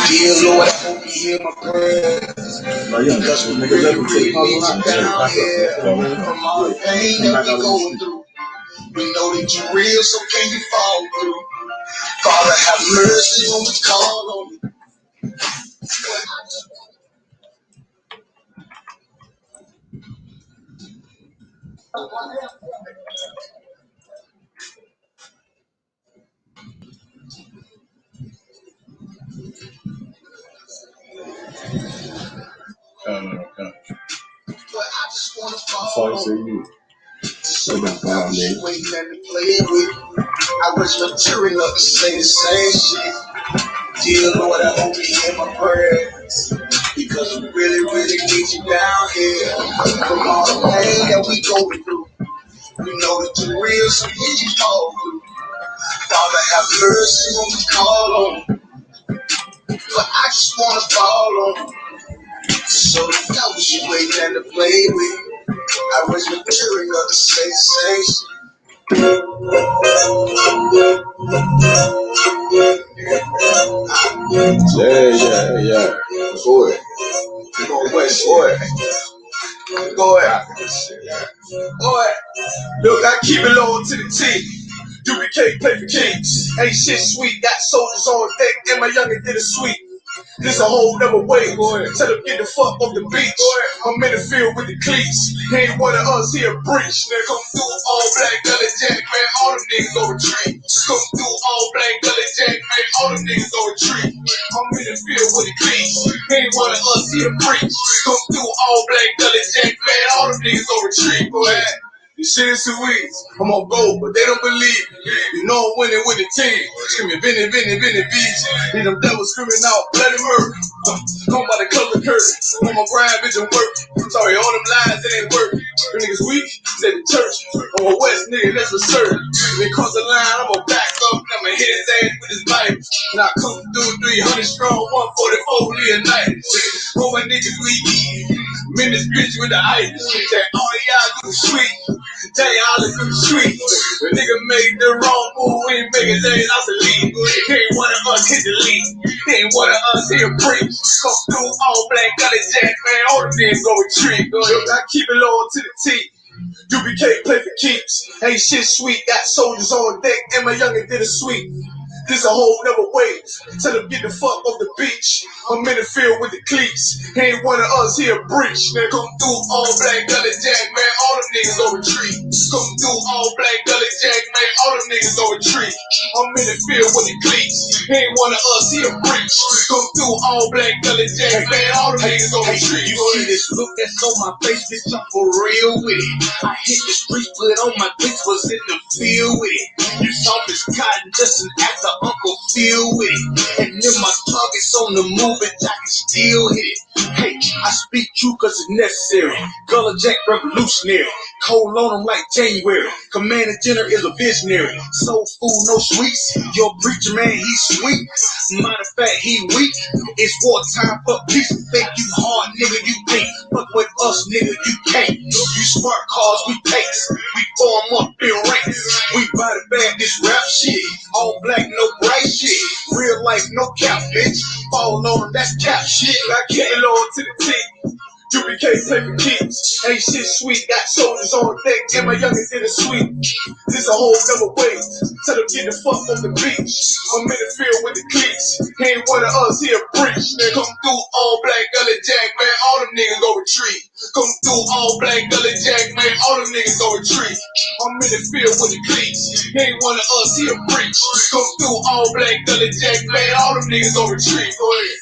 Dear Lord, I hope you hear my prayers. Because we really need you down here. From all the pain that we going through, we know that you're real, so can you fall through? Father, have mercy when we call on you. But I just want to fall on you. So I was waiting and play with. I was maturing up to say the same shit. Dear Lord, I hope you hear my prayers. Because we really, really need you down here. From all the pain that we going through, we know that you're real, so can you fall through? Father, have mercy when we call on you. But I just want to fall on you. So the was you waiting and to play with. I was maturing up to say the same shit. Yeah. Go ahead. Come on, West. Go ahead. Go ahead. Look, I keep it low to the T. U.P.K play for kings. Ain't shit sweet. Got soldiers on deck, and my youngin' did a sweep. This a whole nother way. Tell them get the fuck off the beach. I'm in the field with the cleats. He ain't one of us here breach. Nigga come through all black, gully jack, man. All them niggas go retreat. Come through all black, gully jack, man. All them niggas go retreat. I'm in the field with the cleats. He ain't one of us here breach. Come through all black, gully jack, man. All them niggas go retreat. This shit is too easy. I'm on gold, but they don't believe me. You know I'm winning with the team. Screaming, Vinny, beach. Need them devils screaming out, bloody murder. Come by the color curtain. On my grind, bitch, I'm working. Sorry, all them lies, it ain't working. Them niggas weak, said the church. I'm a West nigga, that's for certain. They cross the line, I'm gonna back up. I'ma hit his ass with his Bible. And I come through 300 strong, 144 Leonidas. All my niggas we eat. I'm in this bitch with the ice. That all y'all do sweet. Tell y'all it's too sweet. The nigga made the wrong move, we ain't make his ass out the lead. He ain't one of us hit the lead. He ain't one of us here preach. Come through all black, gully jack, man. All them niggas go retreat. I keep it low to the T. U.P.K play for keeps. Ain't shit sweet. Got soldiers on deck, and my youngin' did a sweep. This a whole nother way. Tell them get the fuck off the beach. I'm in the field with the cleats. He ain't one of us here breach. Nigga come through all black, gully jack, man. All them niggas go retreat. Come through all black, gully jack, man. All them niggas go retreat. I'm in the field with the cleats. He ain't one of us here breach. Come through all black, gully jack, man. All them niggas go retreat. You see this look that's on my face, bitch, I'm for real with it. I hit the streets, put on my bitch, was in the field with it. You saw this cotton just an actor. Uncle feel with it, and then my target's on the move, and I can still hit it. Hey, I speak true cause it's necessary. Color Jack revolutionary. Cold on him like January. Commander General is a visionary. Soul food, no sweets. Your preacher man, he's sweet. Matter of fact, he weak. It's wartime for peace. Think you hard, nigga, you think. Fuck with us, nigga, you can't. You smart cars, we pace. We form up in ranks. We body bag this rap shit. All black, no bright shit. Real life, no cap, bitch. Fall on them, that's cap shit. I keep it low to the T. U.P.K play for keeps. Ain't shit sweet. Got soldiers on deck, and my youngins did a sweep. This a whole nother way. Tell them get the fuck off the beach. I'm in the field with the cleats. He ain't one of us here breach. They come through all black, gully jack, man. All them niggas go retreat. Come through all black, gully jack, man. All them niggas go retreat. I'm in the field with the cleats. He ain't one of us here breach. Come through all black, gully jack, man. All them niggas go retreat. Go ahead.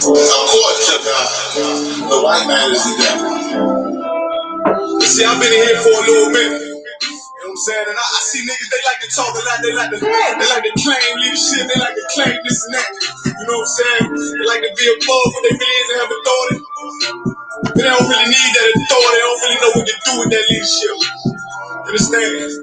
According to God, the white man is the devil. You see, I've been in here for a little minute. I'm saying? And I see niggas, they like to talk a lot, they like to claim leadership, they like to claim this and that. You know what I'm saying? They like to be above what they really is and have authority. But they don't really need that authority, they don't really know what to do with that leadership. Understand?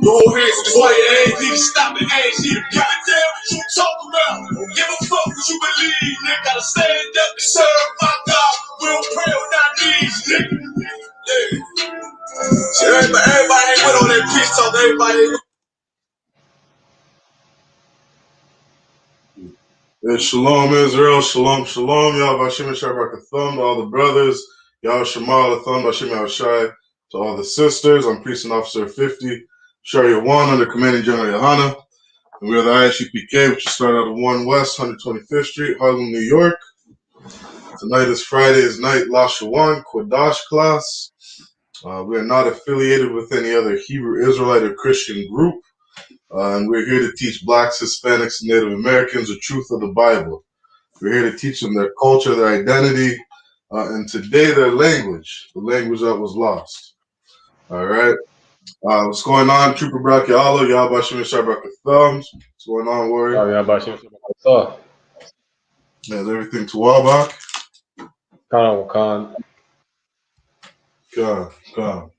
The whole hands, that's why your ass need to stop and ask you to give a damn what you talk about. Don't give a fuck what you believe, nigga. Gotta stand up and serve my God. We don't pray on our knees, nigga. Yeah. So everybody ain't with all that peace talk, everybody ain't. Yeah, shalom Israel, shalom, shalom, y'all Bashim and Shabbat to all the brothers, y'all Shemal, Athon, Bashim Shai, to all the sisters. I'm Priest and Officer 50, Yahawanna, under Commanding General YAHANNA, and we are the I.S.U.P.K, which is started out of 1 West, 125th Street, Harlem, New York. Tonight is Friday's night Lashawan, Qadash class. We are not affiliated with any other Hebrew Israelite or Christian group. And we're here to teach blacks, Hispanics, and Native Americans the truth of the Bible. We're here to teach them their culture, their identity, and today their language, the language that was lost. All right. What's going on, Trooper Brachialo? Y'all Bashim and Shabbat Thumbs. What's going on, Warrior? Y'all Bashim Shabbat. Yeah, is everything to Wabak? Khan. Come.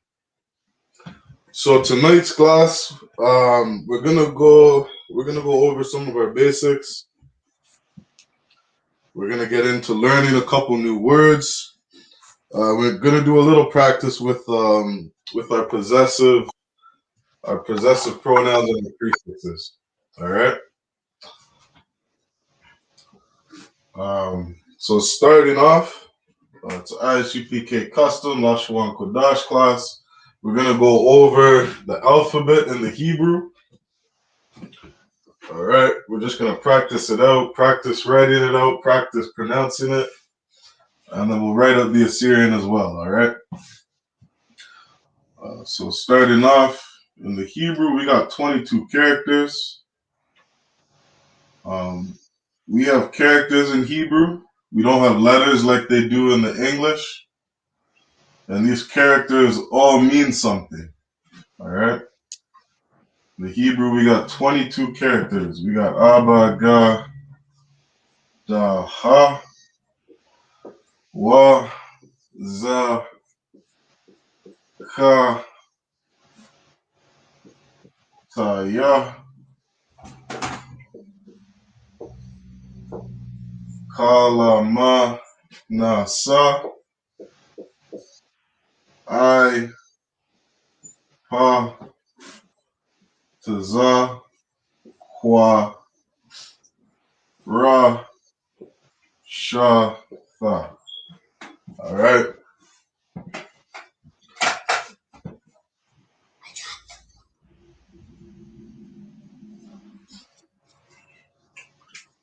So tonight's class, we're gonna go over some of our basics. We're gonna get into learning a couple new words. We're gonna do a little practice with our possessive pronouns and the prefixes. All right. So starting off, it's I.S.U.P.K custom Lashawan Qadash class. We're gonna go over the alphabet in the Hebrew. All right, we're just gonna practice it out, practice writing it out, practice pronouncing it, and then we'll write up the Assyrian as well. All right. So starting off in the Hebrew, we got 22 characters. We have characters in Hebrew. We don't have letters like they do in the English. And these characters all mean something. All right. In the Hebrew, we got 22 characters. We got Abba, Ga, Da, Ha, Wa, Za, Ka, Ta, Ya, Ka, La, Ma, Na, Sa, I, Pa, Taza, Kwa, Ra, Sha, Tha. All right.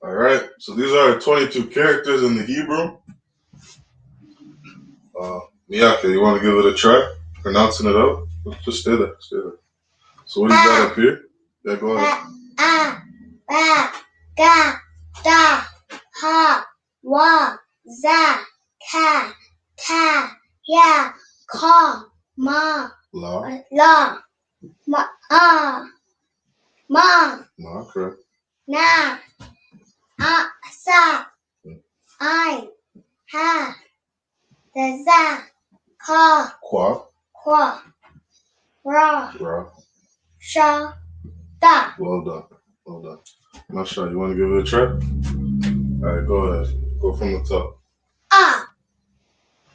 All right. So these are 22 characters in the Hebrew. Miyake, you want to give it a try? Pronouncing it out? Just stay there. So what do you got up here? Yeah, go ahead. Ba, ga, da, ha, wa, za, ka, ta, ya, ka, ma, La, ma, correct. na, sa, I, ha, the za, ka, Kwa, ra, sha, da. Well done. Not sure. You want to give it a try? All right, go ahead. Go from the top.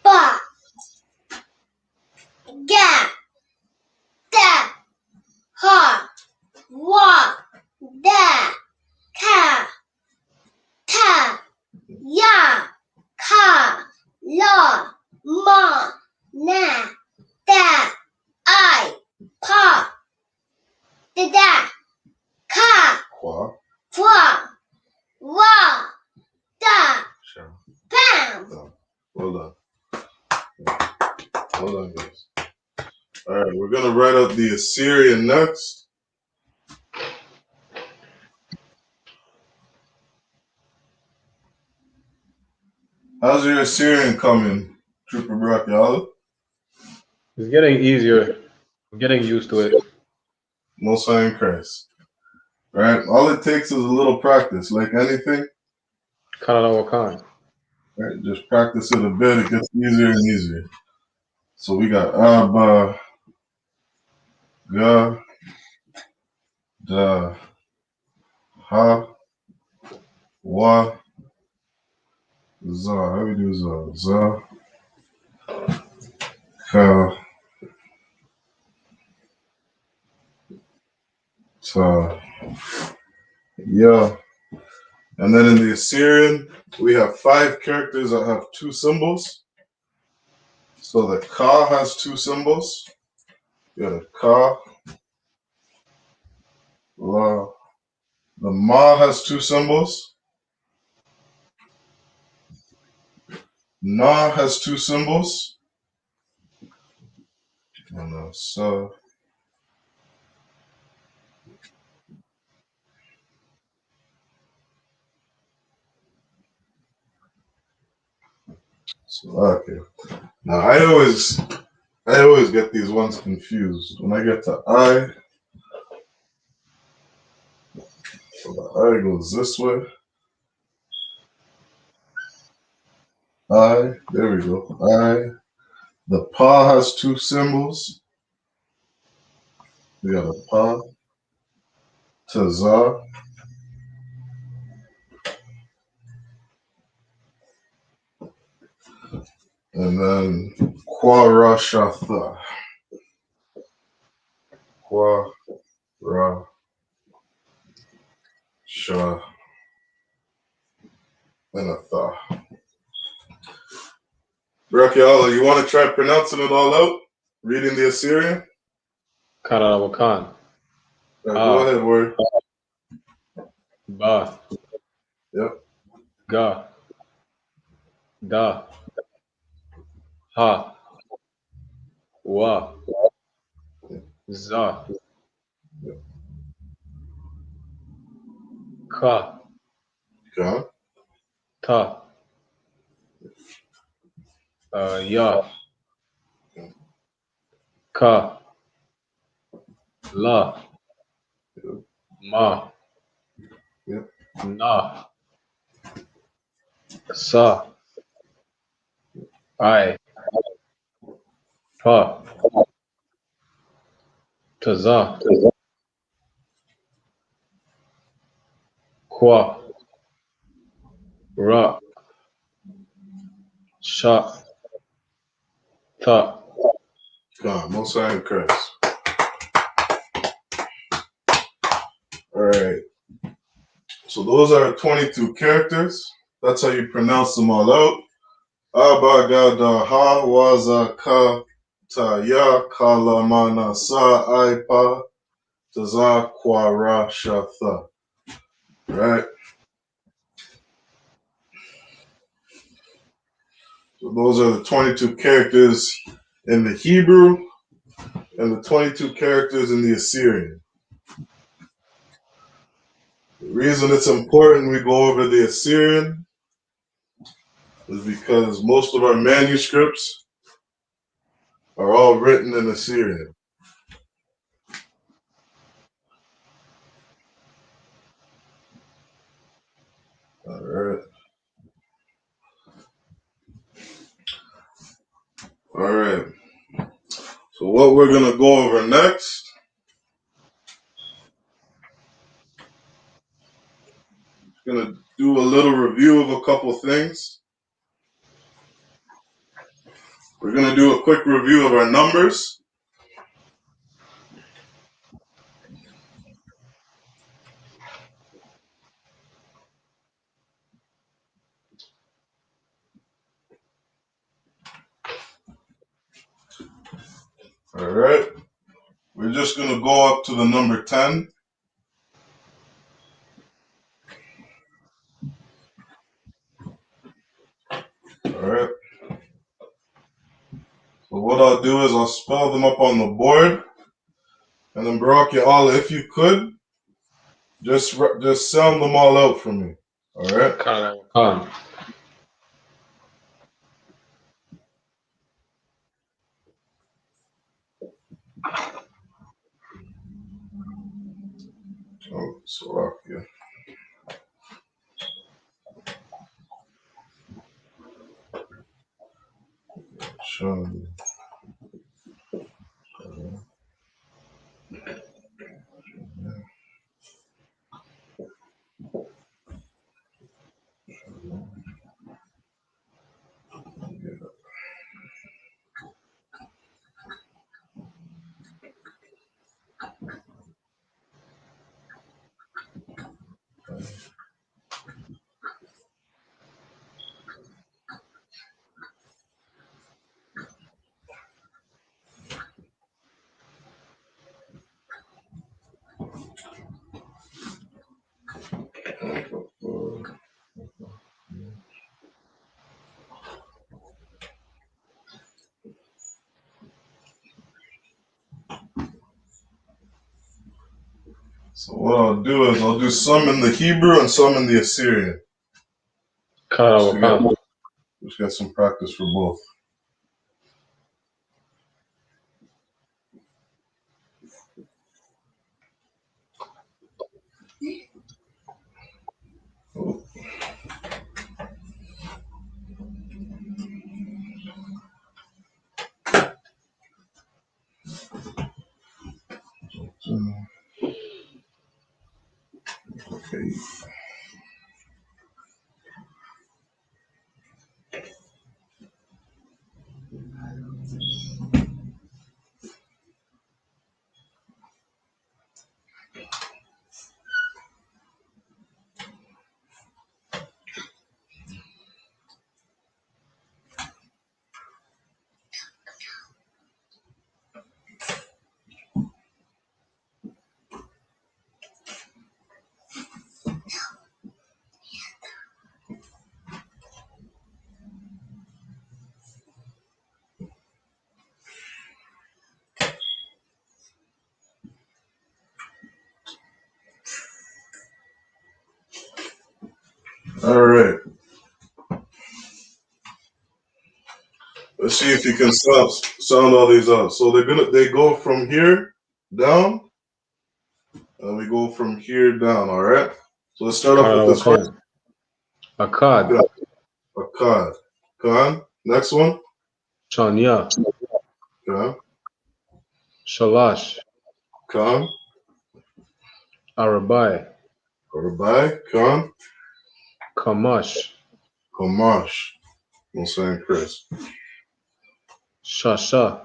Ba, ga, da, ha, wa, da, ka, ta, ya, ka, la, ma, na, da, I, pa, da, ka, Kwa, wa, da, Sha. bam. Well done, guys. All right, we're gonna write up the Assyrian next. How's your Assyrian coming, Trooper Brachialo? It's getting easier. I'm getting used to it. Most High in Christ. Right? All it takes is a little practice, like anything. Canada Wakan. Right? Just practice it a bit, it gets easier and easier. So we got Abba, Ga, Da, Ha, Wa, Za. How we do Za? Za, Ka, Ta, Ya. And then in the Assyrian, we have 5 characters that have 2 symbols. So the Ka has 2 symbols. You got a Ka, La. The Ma has 2 symbols. Na has 2 symbols. And Sa. So, okay. Now I always get these ones confused. When I get to I, so the I goes this way. I, there we go. I. The Pa has 2 symbols. We got a Pa, Taza, and then Kwa Shatha. Kwa Ra Sha and a Tha. Rakiala, you want to try pronouncing it all out? Reading the Assyrian? Canada Wakan. Go ahead, word. Ba. Yep. Ga. Da. Ha. Wa. Za. Ka. Okay. Ta. Ya. Ka. La. Ma. Yep. Na. Sa. I. Pa. Taza. Kwa. Ra. Sha. Ta. God, Most High in Christ. All right. So those are 22 characters. That's how you pronounce them all out. Abba Gada Ha Waza Ka Ta Ya Kala Mana Sa I Pa Taza Kwara Shatha. Right? So those are the 22 characters in the Hebrew and the 22 characters in the Assyrian. The reason it's important we go over the Assyrian is because most of our manuscripts are all written in Assyrian. All right. All right. So what we're going to go over next, going to do a little review of a couple things. We're going to do a quick review of our numbers. All right. We're just going to go up to the number 10. All right. So what I'll do is I'll spell them up on the board. And then Barak Allah, if you could, just sound them all out for me. All right. Canada Wakan. Oh, Slovakia. Shaman. So what I'll do is I'll do some in the Hebrew and some in the Assyrian. Just get some practice for both. Okay. All right. Let's see if you can sound all these out. So they go from here down, and we go from here down. All right. So let's start off with this first. Akkad. Akkad. Khan. Next one. Shanya. Khan. Shalash. Khan. Arabai. Arabai. Khan. Kamash. Kamash. No saying Chris. Shasha.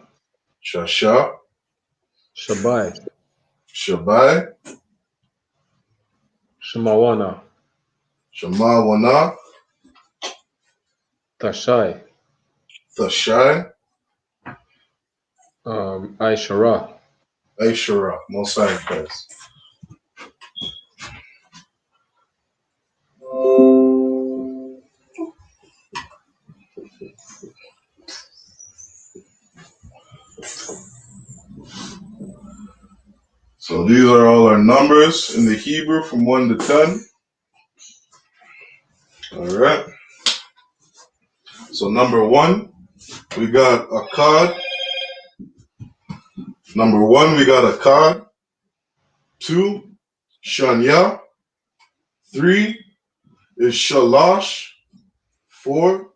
Shasha. Shabai. Shabai. Shemawana. Shemawana. Tashai. Thashai. Aishara. Aishara. No saying Chris. So these are all our numbers in the Hebrew from 1 to 10. All right. So number 1, we got Akkad. Number 1, we got Akkad. 2, Shanya. 3 is Shalash. 4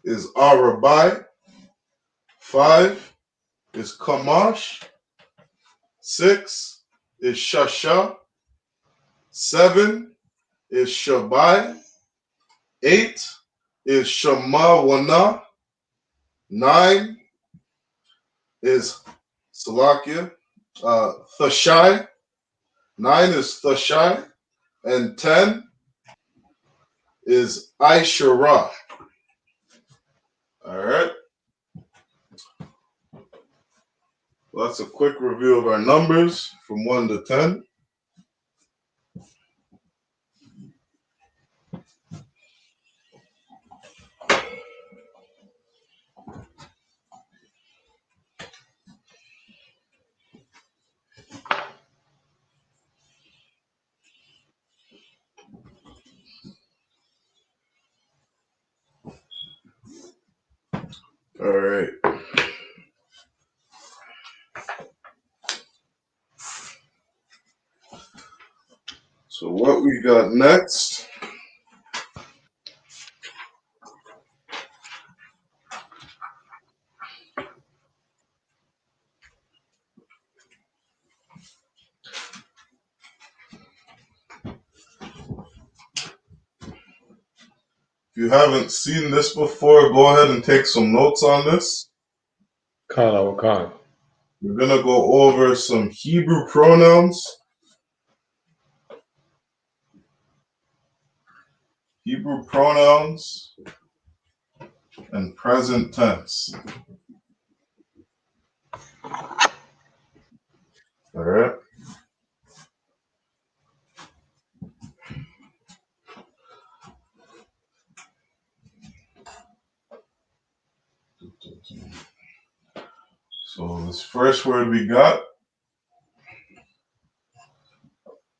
is Arabai. 5 is Kamash. 6 is Shasha. 7 is Shabai. 8 is Shemawana. 9 is Salakia. Thashai. 9 is Thashai. And 10 is Aishara. All right. Well, that's a quick review of our numbers from 1 to 10. All right. So what we got next? If you haven't seen this before, go ahead and take some notes on this. Khan. We're going to go over some Hebrew pronouns. Hebrew pronouns and present tense. All right. So this first word we got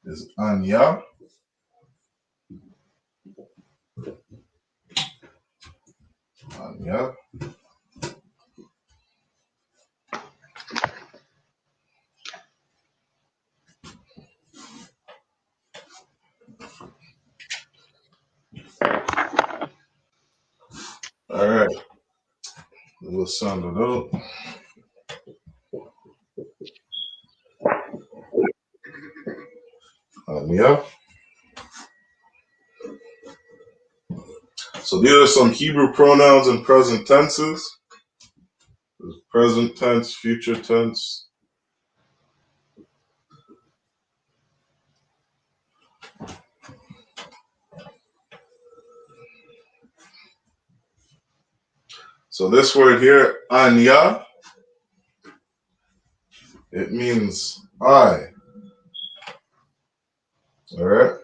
is anya. Anya. All right. We'll sound it out. Anya. So these are some Hebrew pronouns and present tenses. There's present tense, future tense. So this word here, anya, it means I. All right.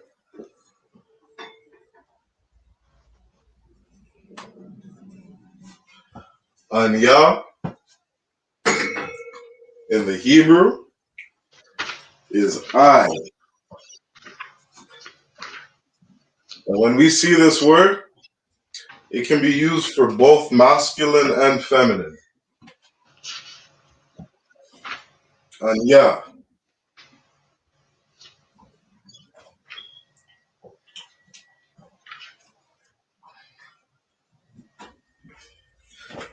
Anya in the Hebrew is I. And when we see this word, it can be used for both masculine and feminine. Anya.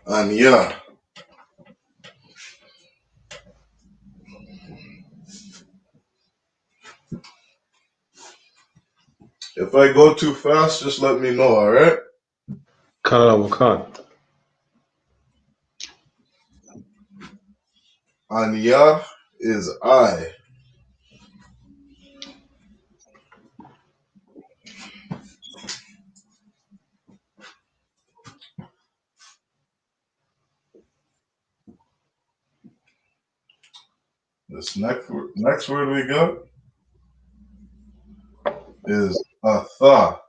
Anya. If I go too fast, just let me know, all right? Khan. Anya is I. This next word we got is atha.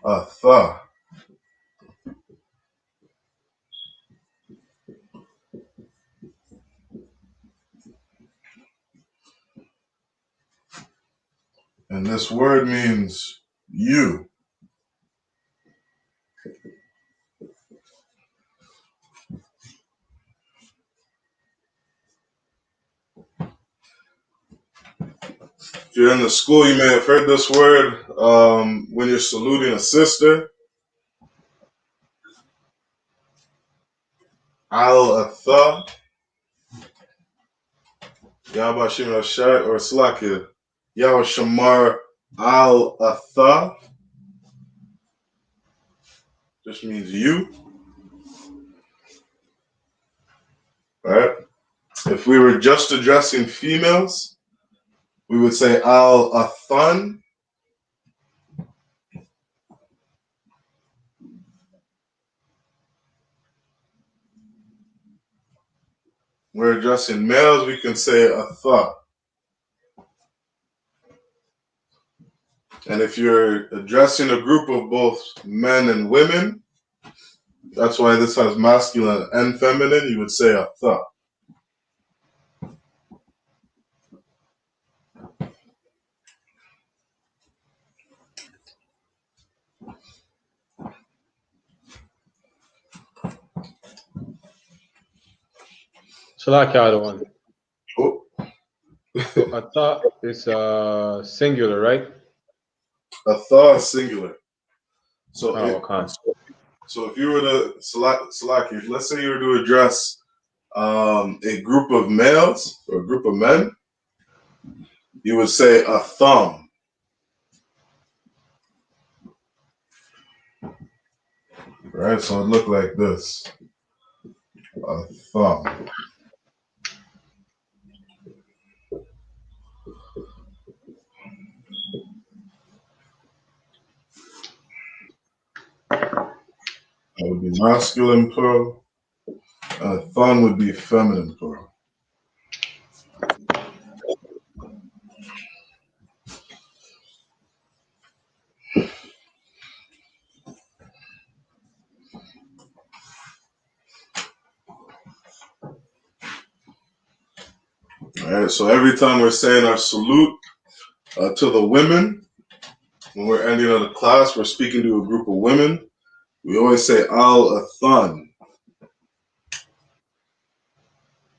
Atha. And this word means you. If you're in the school, you may have heard this word when you're saluting a sister. Al-atha. Yahba Shimon Shai or Slakia. Yahweh Shamar Al-atha. Just means you. All right. If we were just addressing females, we would say Al-athan. We're addressing males, we can say atha. And if you're addressing a group of both men and women, that's why this has masculine and feminine, you would say atha. Salaki other one. Oh, So ata is singular, right? atha is singular. So Wakan. so if you were to Salaki, let's say you were to address a group of males or a group of men, you would say a thumb. Right? So it looked like this. A thumb. That would be masculine plural. A thumb would be feminine plural. All right, so every time we're saying our salute to the women, when we're ending on a class, we're speaking to a group of women, we always say al-athan.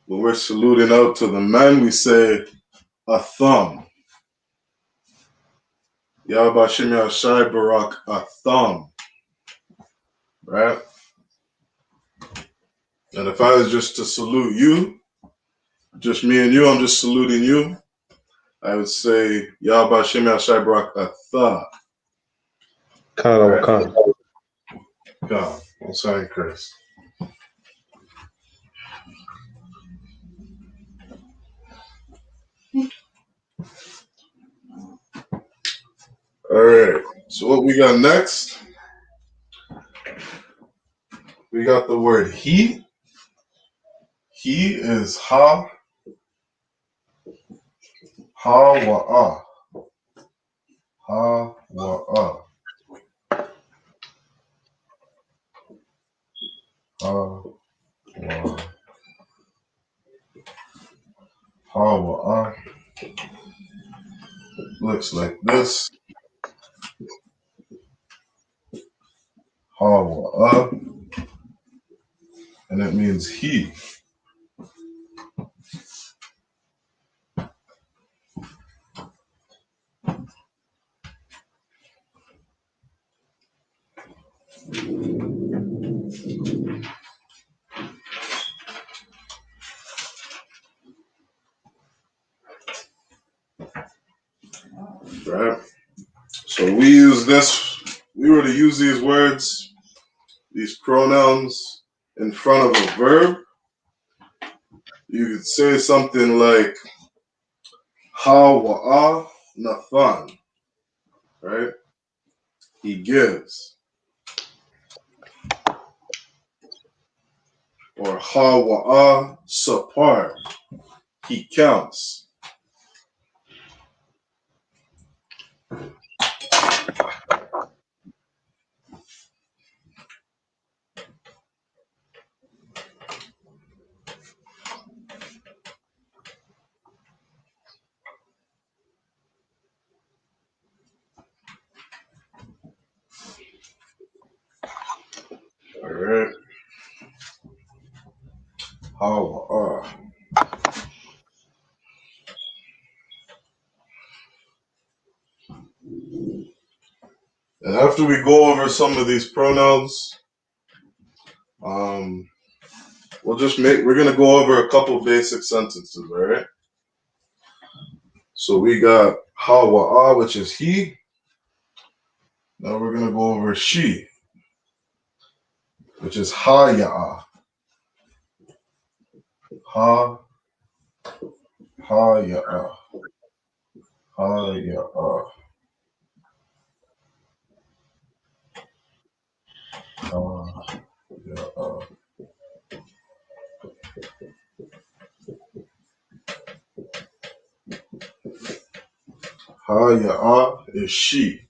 When we're saluting out to the men, we say a thumb. Yabashim Yashai Barak a thumb. Right? And if I was just to salute you, just me and you, I'm just saluting you, I would say Yabashim Yashai Barak a tha. Canada Right? Wakan. God, I'm sorry, Chris. All right. So what we got next? We got the word he. He is ha wa ha wa ha wa looks like this. Ha wa and it means he. Right? So we use this, we were to use these words, these pronouns in front of a verb. You could say something like ha wa nathan, right? He gives. Or ha wa sapar, he counts. All right. Ha wa And after we go over some of these pronouns, we're gonna go over a couple basic sentences, all right? So we got ha wa which is he. Now we're gonna go over she, which is ha ya ha ya ha ya ha ya ha ya is she.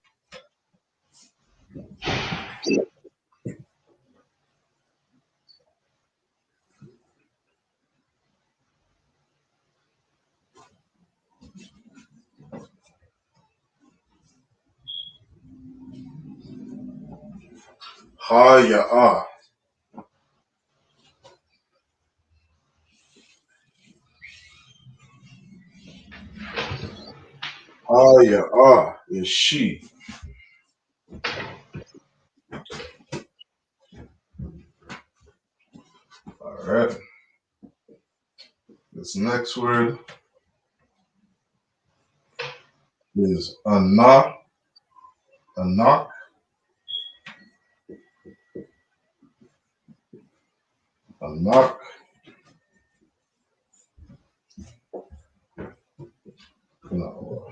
Ha ya is she. All right. This next word is anak. Anak. Anak. No.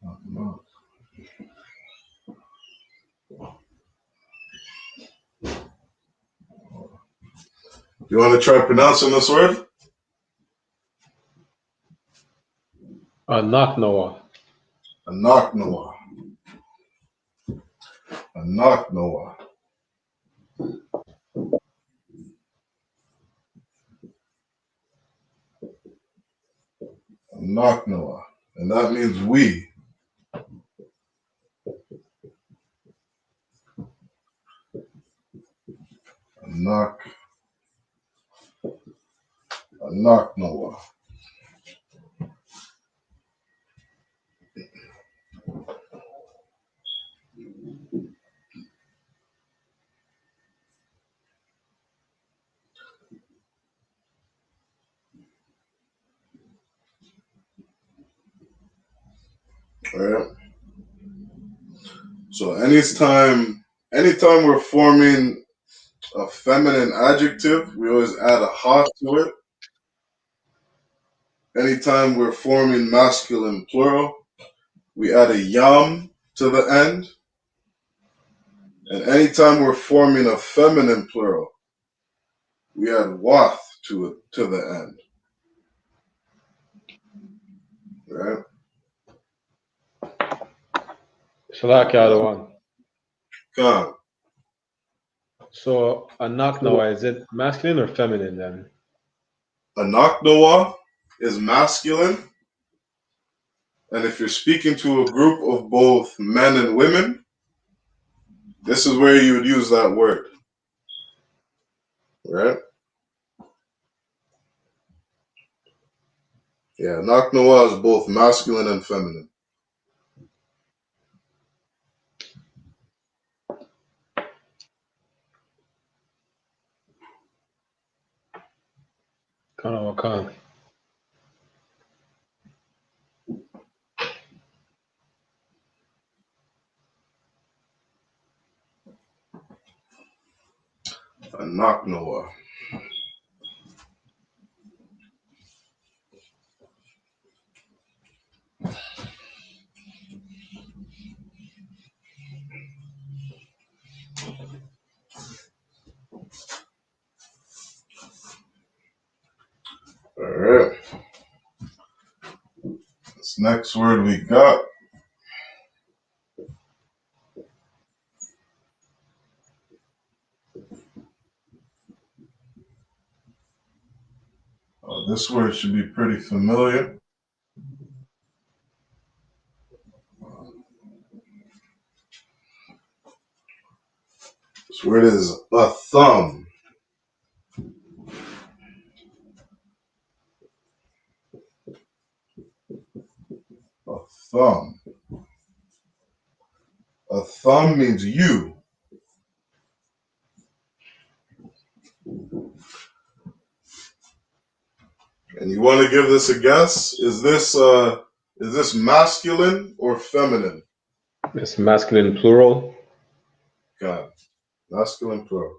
Anak. You want to try pronouncing this word? Anak Noah. Anak Noah. Anak Noah. Anak Noah. And that means we. Anak. Anak Noah. All right. So anytime we're forming a feminine adjective, we always add a ha to it. Anytime we're forming masculine plural, we add a yam to the end. And anytime we're forming a feminine plural, we add wath to it to the end. Right? Shalak Yadawan. Come. So Anak Noah, is it masculine or feminine then? Anak Noah is masculine. And if you're speaking to a group of both men and women, this is where you would use that word. Right? Yeah, Anak Noah is both masculine and feminine. Kana Wakan. Anak Noah. All right. This next word we got this word should be pretty familiar. This word is a thumb. A thumb. A thumb means you. And you want to give this a guess? Is this masculine or feminine? It's masculine plural. God. Masculine plural.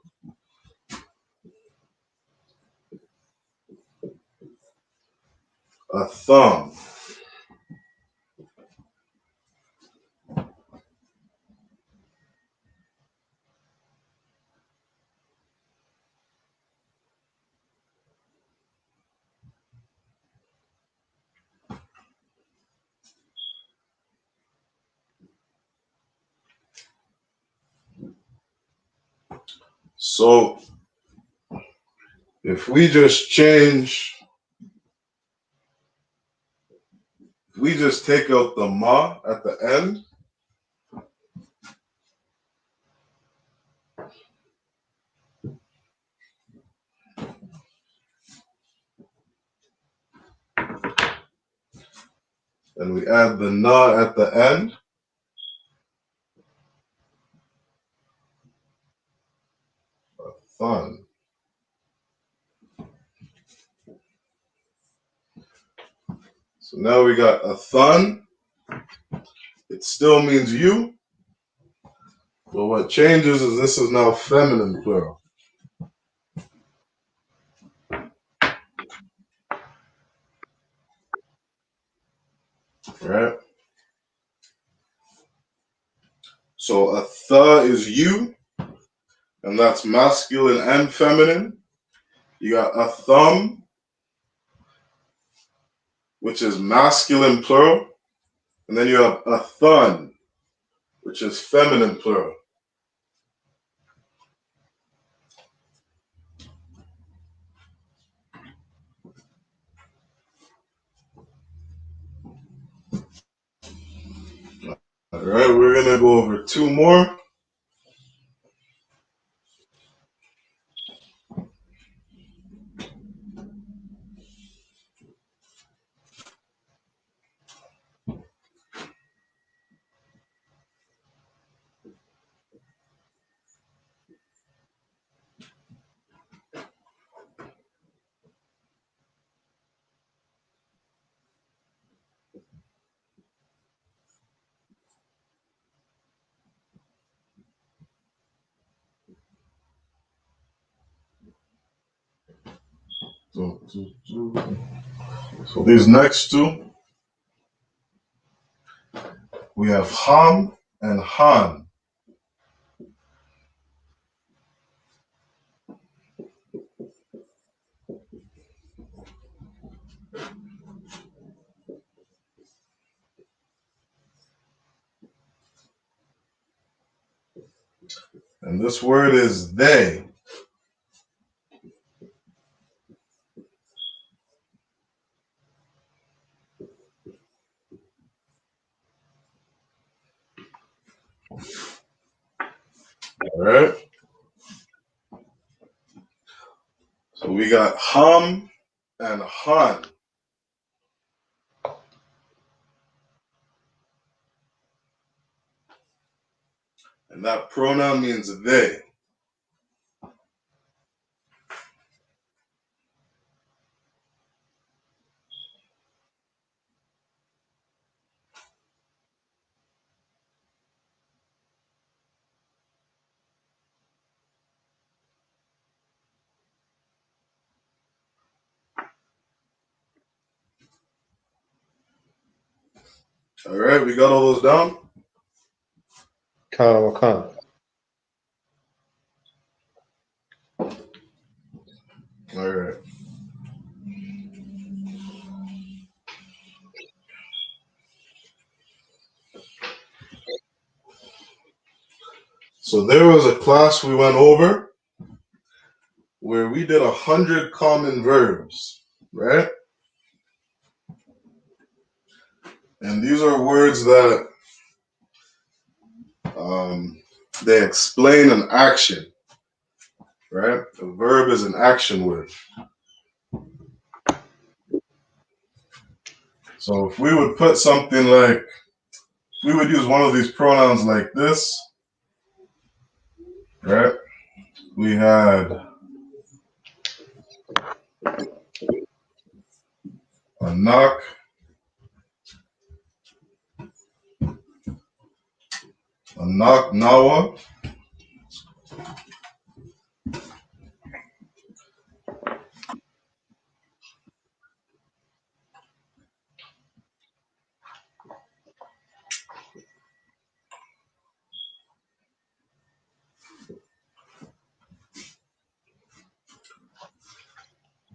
A thumb. So if we just take out the ma at the end, and we add the na at the end. Thun. So now we got a thun. It still means you, but what changes is this is now feminine plural. Right? So a tha is you, and that's masculine and feminine. You got a thumb, which is masculine plural, and then you have a thun, which is feminine plural. All right, we're gonna go over two more. So these next two, we have Ham and Han. And this word is they. All right. So we got Ham and Han. And that pronoun means they. All right, we got all those down? Khan. All right. So there was a class we went over where we did 100 common verbs, right? And these are words that they explain an action, right? A verb is an action word. So if we would put something like, we would use one of these pronouns like this, right? We had a knock, nawa.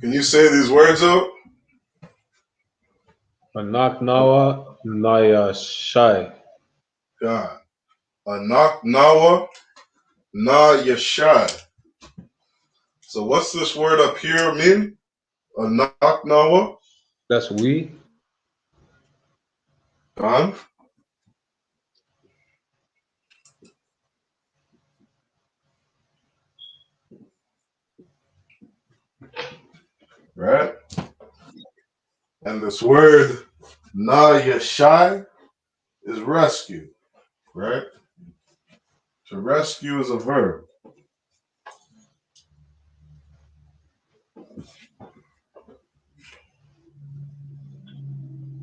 Can you say these words out? Anak nawa naya shai. God. A knock, nawa, na yashad. So what's this word up here mean? A knock, nawa? That's we. Gone. Right? And this word Yashai is rescue, right? To rescue is a verb.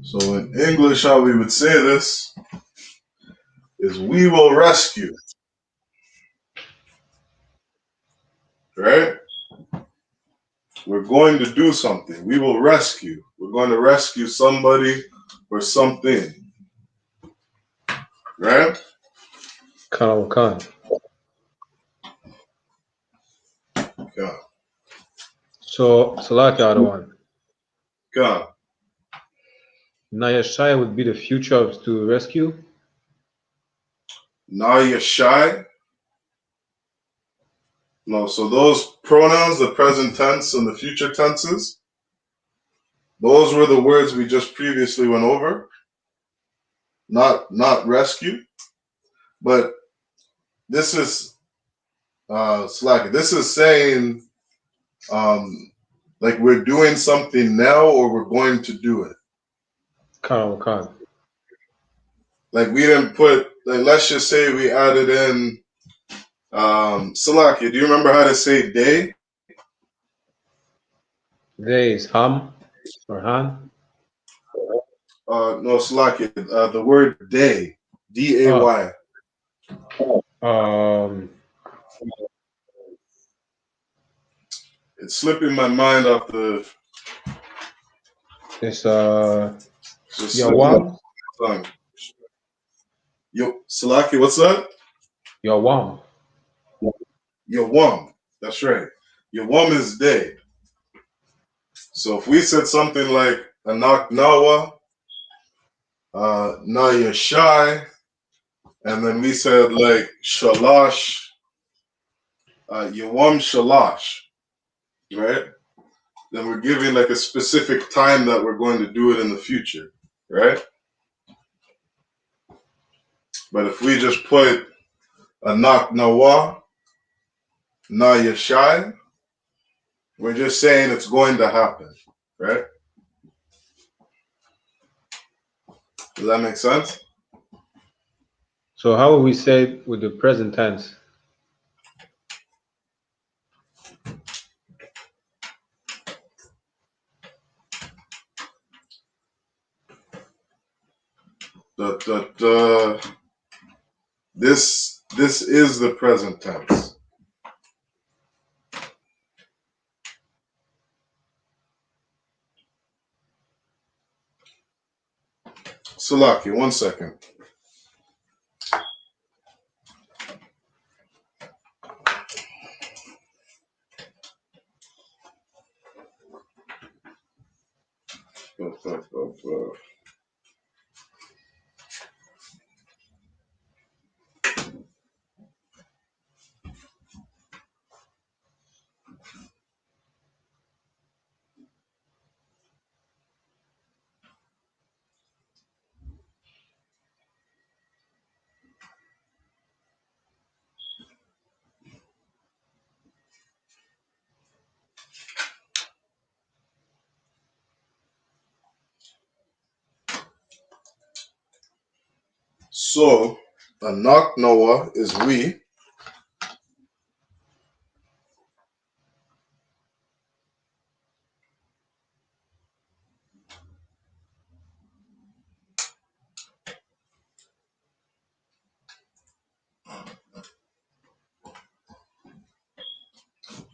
So in English, how we would say this is we will rescue, right? We're going to do something. We will rescue. We're going to rescue somebody or something, right? Khan. Yeah. So like the other one. Yeah. Nayashai would be the future of to rescue. Yashai. No, so those pronouns, the present tense and the future tenses, those were the words we just previously went over. Not rescue, but this is slack. This is saying like we're doing something now or we're going to do it. Khan. Like we didn't put, like let's just say we added in Salaki, do you remember how to say day? They is Ham or Han. No, Salaki, the word day, D-A-Y. It's slipping my mind off the. It's Just Yawam. tongue. Yo, Salaki, what's that? Yawam. Yawam. That's right. Yawam is day. So if we said something like Anak Nawa, Na Yashai, and then we said like Shalash, Yawam Shalash, right? Then we're giving like a specific time that we're going to do it in the future, right? But if we just put Anak Nawa, Na Yashai, we're just saying it's going to happen, right? Does that make sense? So how would we say it with the present tense? This is the present tense. Salaki, 1 second. So, Anak Noah is we.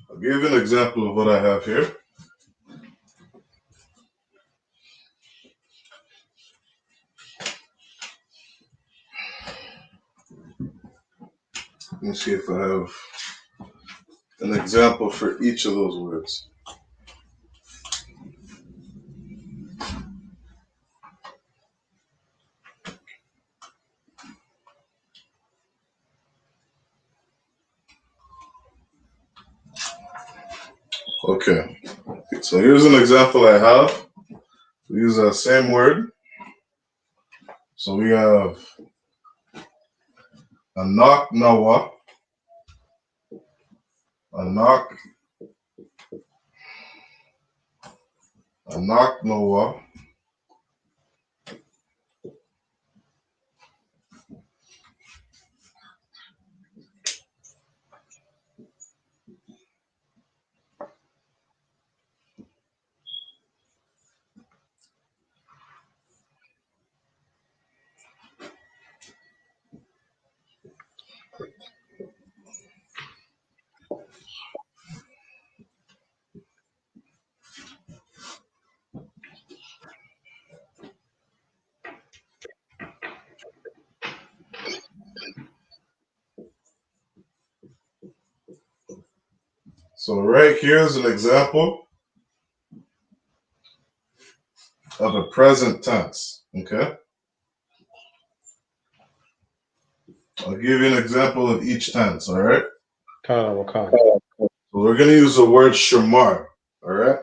I'll give you an example of what I have here. Let me see if I have an example for each of those words. Okay, so here's an example I have. We use the same word. So we have Anak Noah, Anak Noah, So right here is an example of a present tense, okay? I'll give you an example of each tense, all right? Kana wakan. So we're going to use the word shamar, all right?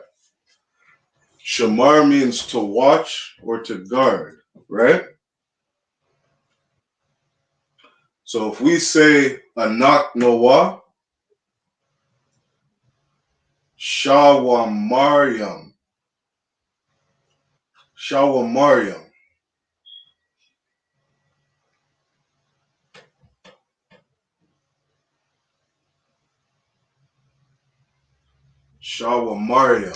Shamar means to watch or to guard, right? So if we say anak noah, shawa Maryam, shawa Maryam. Shawa Maryam.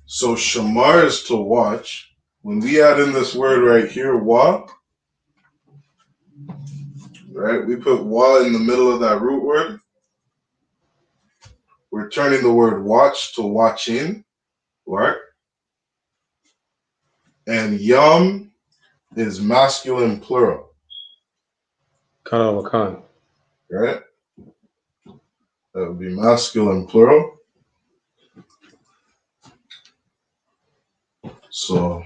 So shamar is to watch. When we add in this word right here, wa, right? We put wa in the middle of that root word. We're turning the word watch to watching, right? And yam is masculine plural, Kana wakan. right? That would be masculine plural. So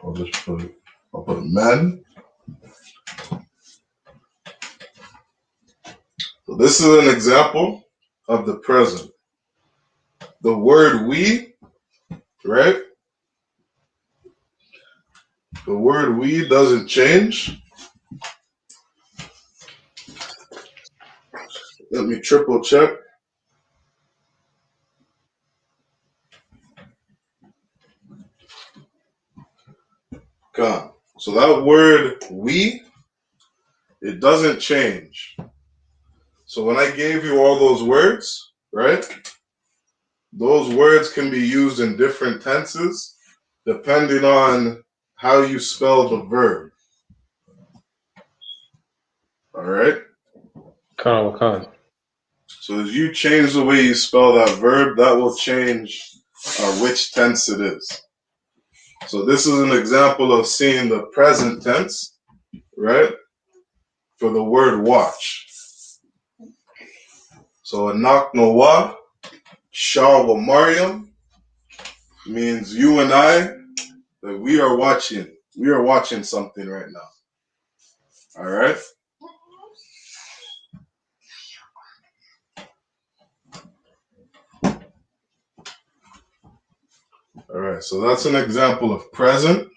I'll put men. So this is an example of the present. The word we, right? The word we doesn't change. Let me triple check. God. So that word we, it doesn't change. So when I gave you all those words, right? Those words can be used in different tenses depending on how you spell the verb. All right? Kana wakan. So as you change the way you spell that verb, that will change which tense it is. So this is an example of seeing the present tense, right? For the word watch. So anak noah, shawa Maryam means you and I, that we are watching. We are watching something right now. All right? All right, so that's an example of present.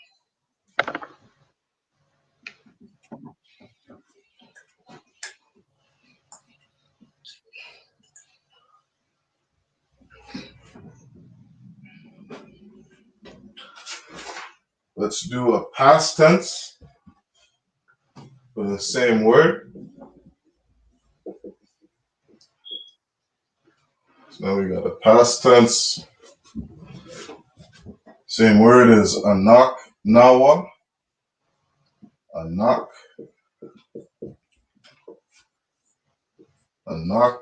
Let's do a past tense for the same word. So now we got a past tense. Same word is anak nawa. Anak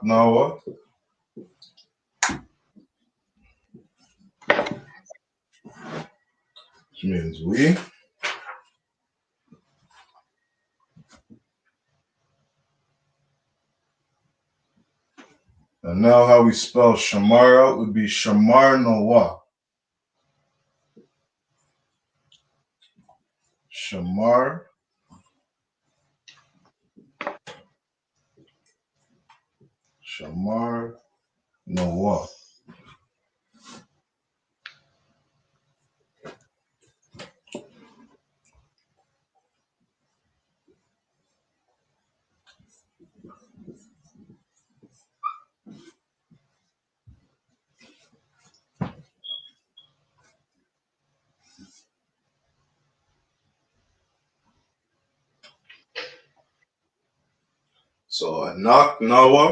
nawa. Which means we. And now how we spell shamar out would be shamar nawa. Shamar nawa. So anak nawa,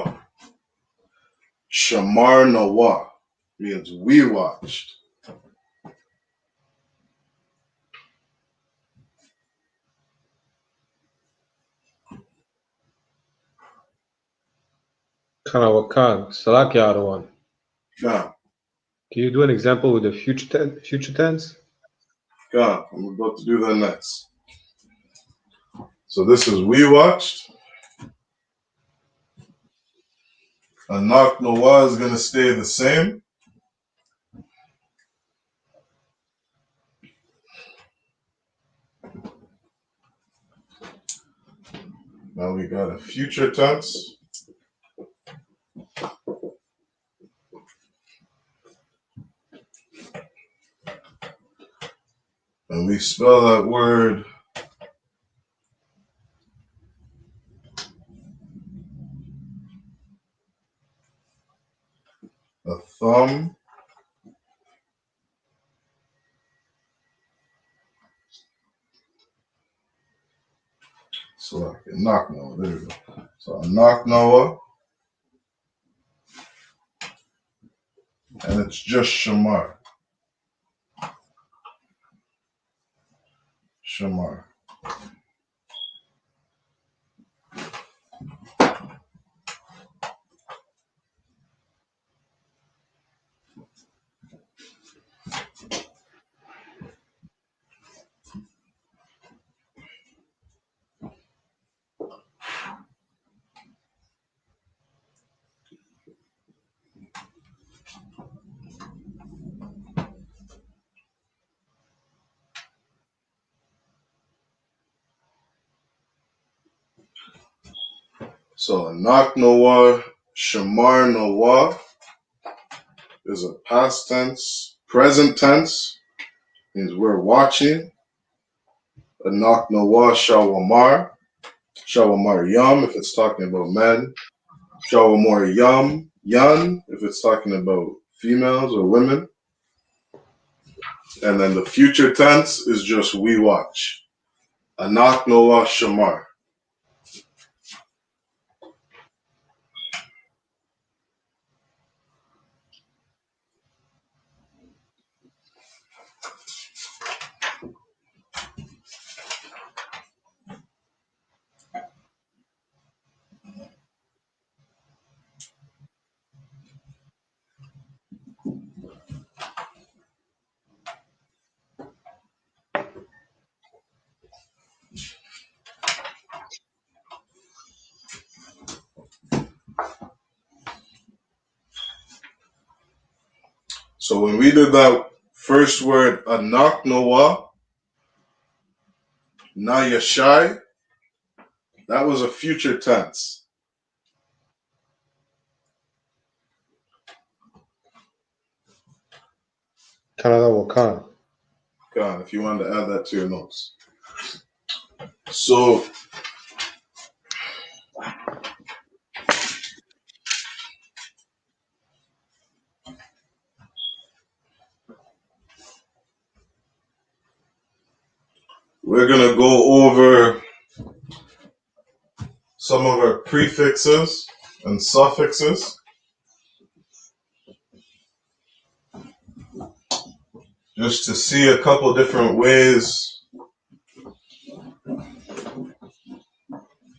shamar nawa means we watched. Kana wakan. Salak yarawan. Come, Can you do an example with the future tense? come. I'm about to do that next. So this is we watched. Anak Noah is going to stay the same. Now we got a future tense. And we spell that word a thumb. So like Anak Noah, there we go. So Anak Noah, and it's just Shamar. Shamar. So Anak Noah, Shamar Noah is a past tense. Present tense means we're watching. Anak Noah, Shawamar. Shawamar Yam if it's talking about men. Shawamar Yam, Yan if it's talking about females or women. And then the future tense is just we watch. Anak Noah Shamar. So when we did that first word, Anak Noah, Nayashai, that was a future tense. Canada Wakan. God, if you wanted to add that to your notes. So we're going to go over some of our prefixes and suffixes just to see a couple different ways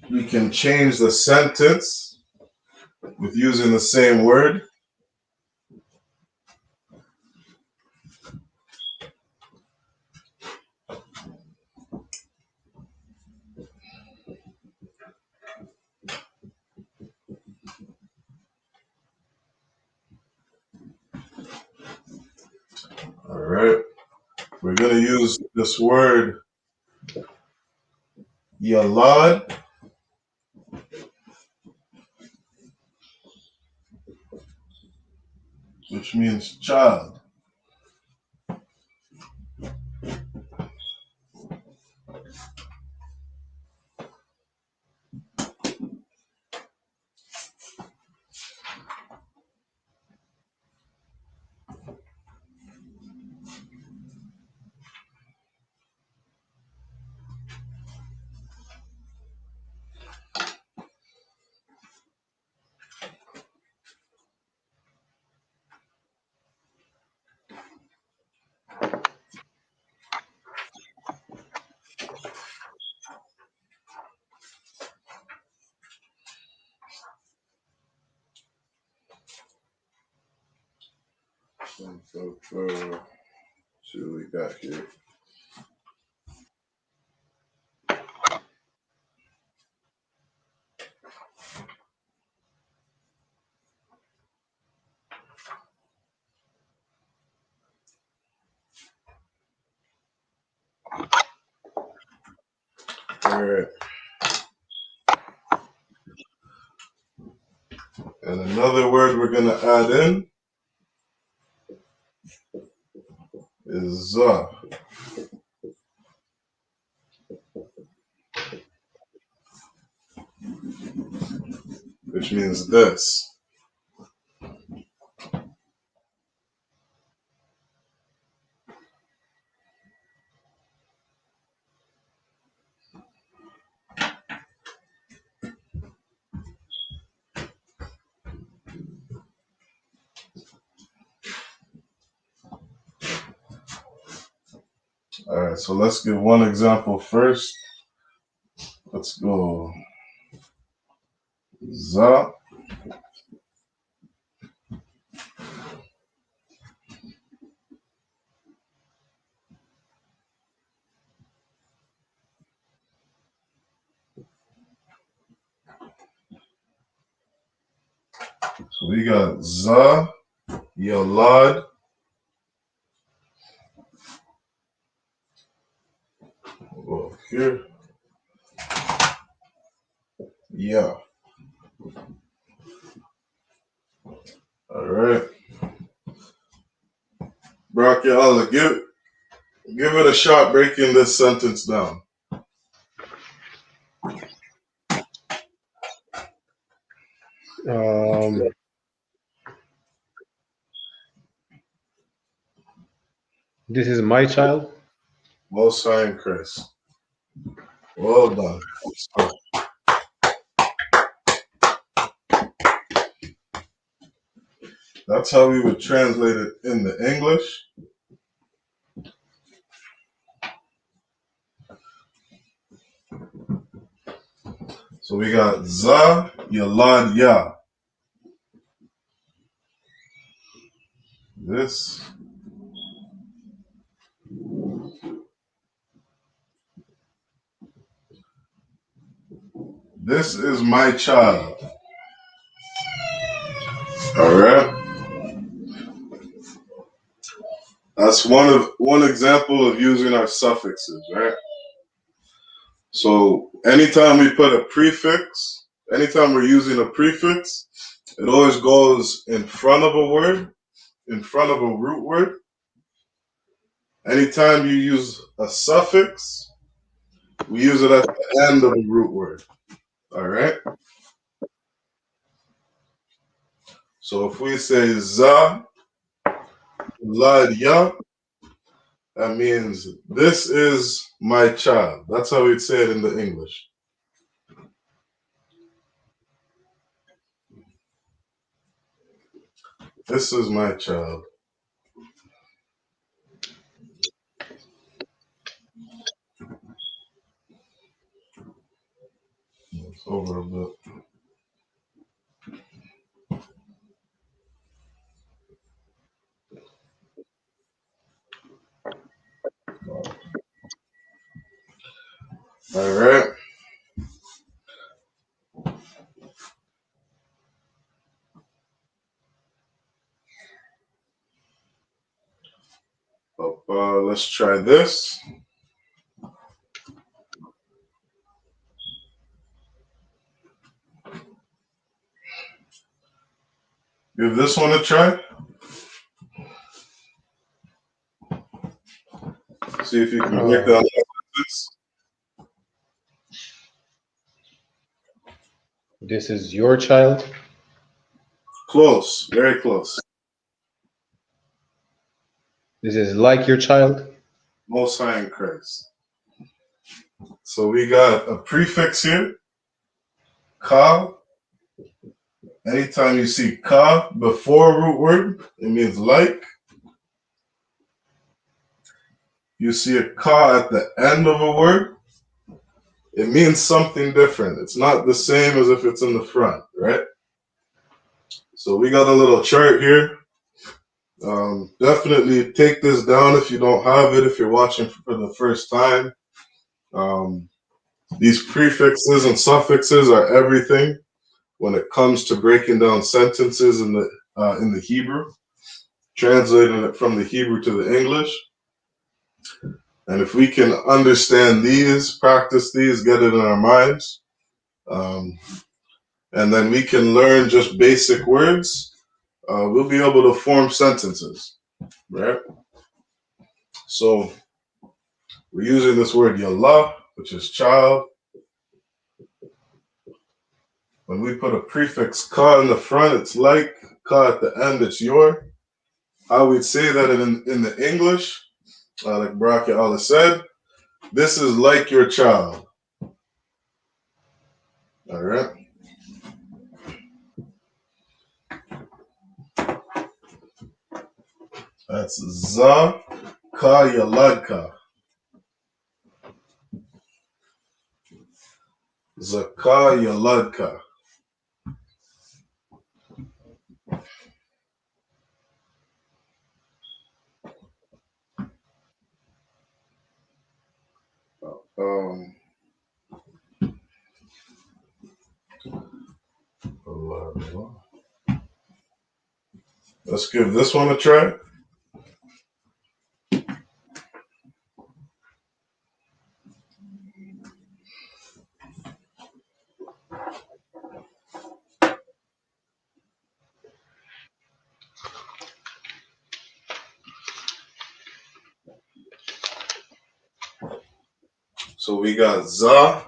we can change the sentence with using the same word. All right. We're going to use this word Yalad, which means child. So, see what we got here. Alright. And another word we're going to add in is za, which means this. Alright, so let's give one example first. Let's go za. So we got za, yalad, we'll go here, yeah. Alright. Brock, Allah, give it a shot breaking this sentence down. This is my child. Most High in Christ. Well done. So, that's how we would translate it in the English. So we got za, yalad, ya. This is my child. Alright. That's one example of using our suffixes, right? So anytime we put a prefix, anytime we're using a prefix, it always goes in front of a word, in front of a root word. Anytime you use a suffix, we use it at the end of a root word. All right? So if we say za, la, ya, that means this is my child. That's how we'd say it in the English. This is my child. It's over a bit. All right. Let's try this. Give this one a try. See if you can break down this. This is your child. Close, very close. This is like your child. Most High in Christ. So we got a prefix here, ka. Anytime you see ka before a root word, it means like. You see a ka at the end of a word, it means something different. It's not the same as if it's in the front, right? So we got a little chart here. Definitely take this down if you don't have it, if you're watching for the first time. These prefixes and suffixes are everything when it comes to breaking down sentences in the Hebrew, translating it from the Hebrew to the English. And if we can understand these, practice these, get it in our minds, and then we can learn just basic words, we'll be able to form sentences, right? So we're using this word yallah, which is child. When we put a prefix ka in the front, it's like, ka at the end, it's your. How we'd say that in the English, like Baraka Allah said, this is like your child. All right. That's za ka yaladka. Zaka yaladka. Let's give this one a try. So we got za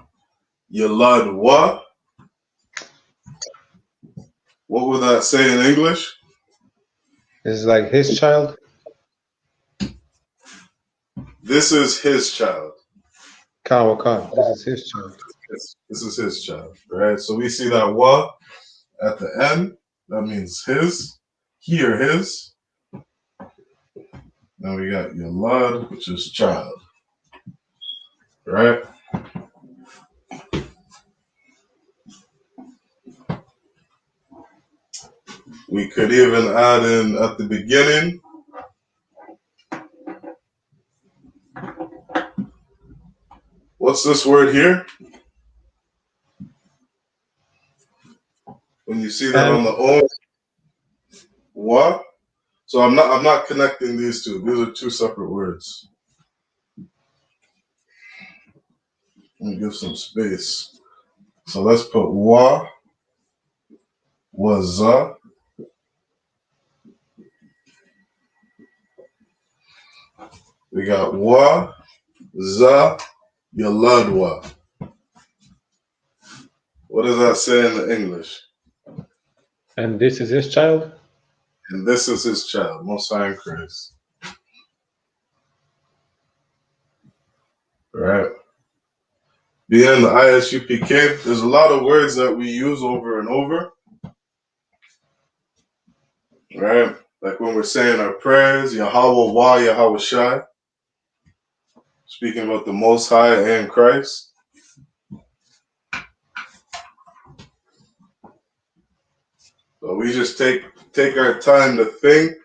yalad wa. What would that say in English? This is like his child. This is his child. Kawakan. This is his child. This is his child, right? So we see that wa at the end. That means his, he or his. Then we got yalad, which is child, right? We could even add in at the beginning. What's this word here? When you see that on the O, wa. So I'm not connecting these two. These are two separate words. Let me give some space. So let's put wa, za. We got wa, za, yaladwa. What does that say in the English? And this is his child? And this is his child, Most High in Christ. Right. Being the I.S.U.P.K, there's a lot of words that we use over and over. Right? Like when we're saying our prayers, Yahweh Wa, Yahweh Shai. Speaking about the Most High and Christ. So we just take our time to think.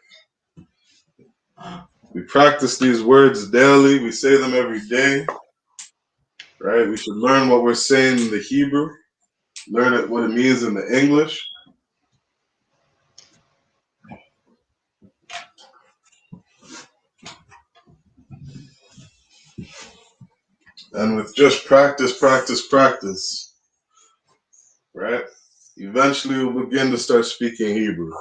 We practice these words daily. We say them every day. Right? We should learn what we're saying in the Hebrew. Learn it, what it means in the English. And with just practice, right? Eventually we'll begin to start speaking Hebrew.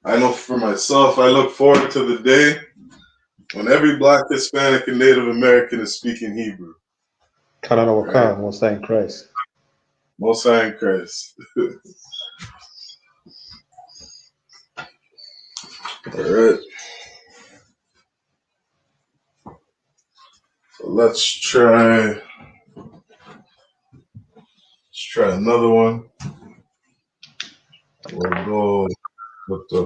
I know for myself, I look forward to the day when every Black, Hispanic, and Native American is speaking Hebrew. Right? Most High in Christ. Most High in Christ. All right. So let's try another one. We'll go with the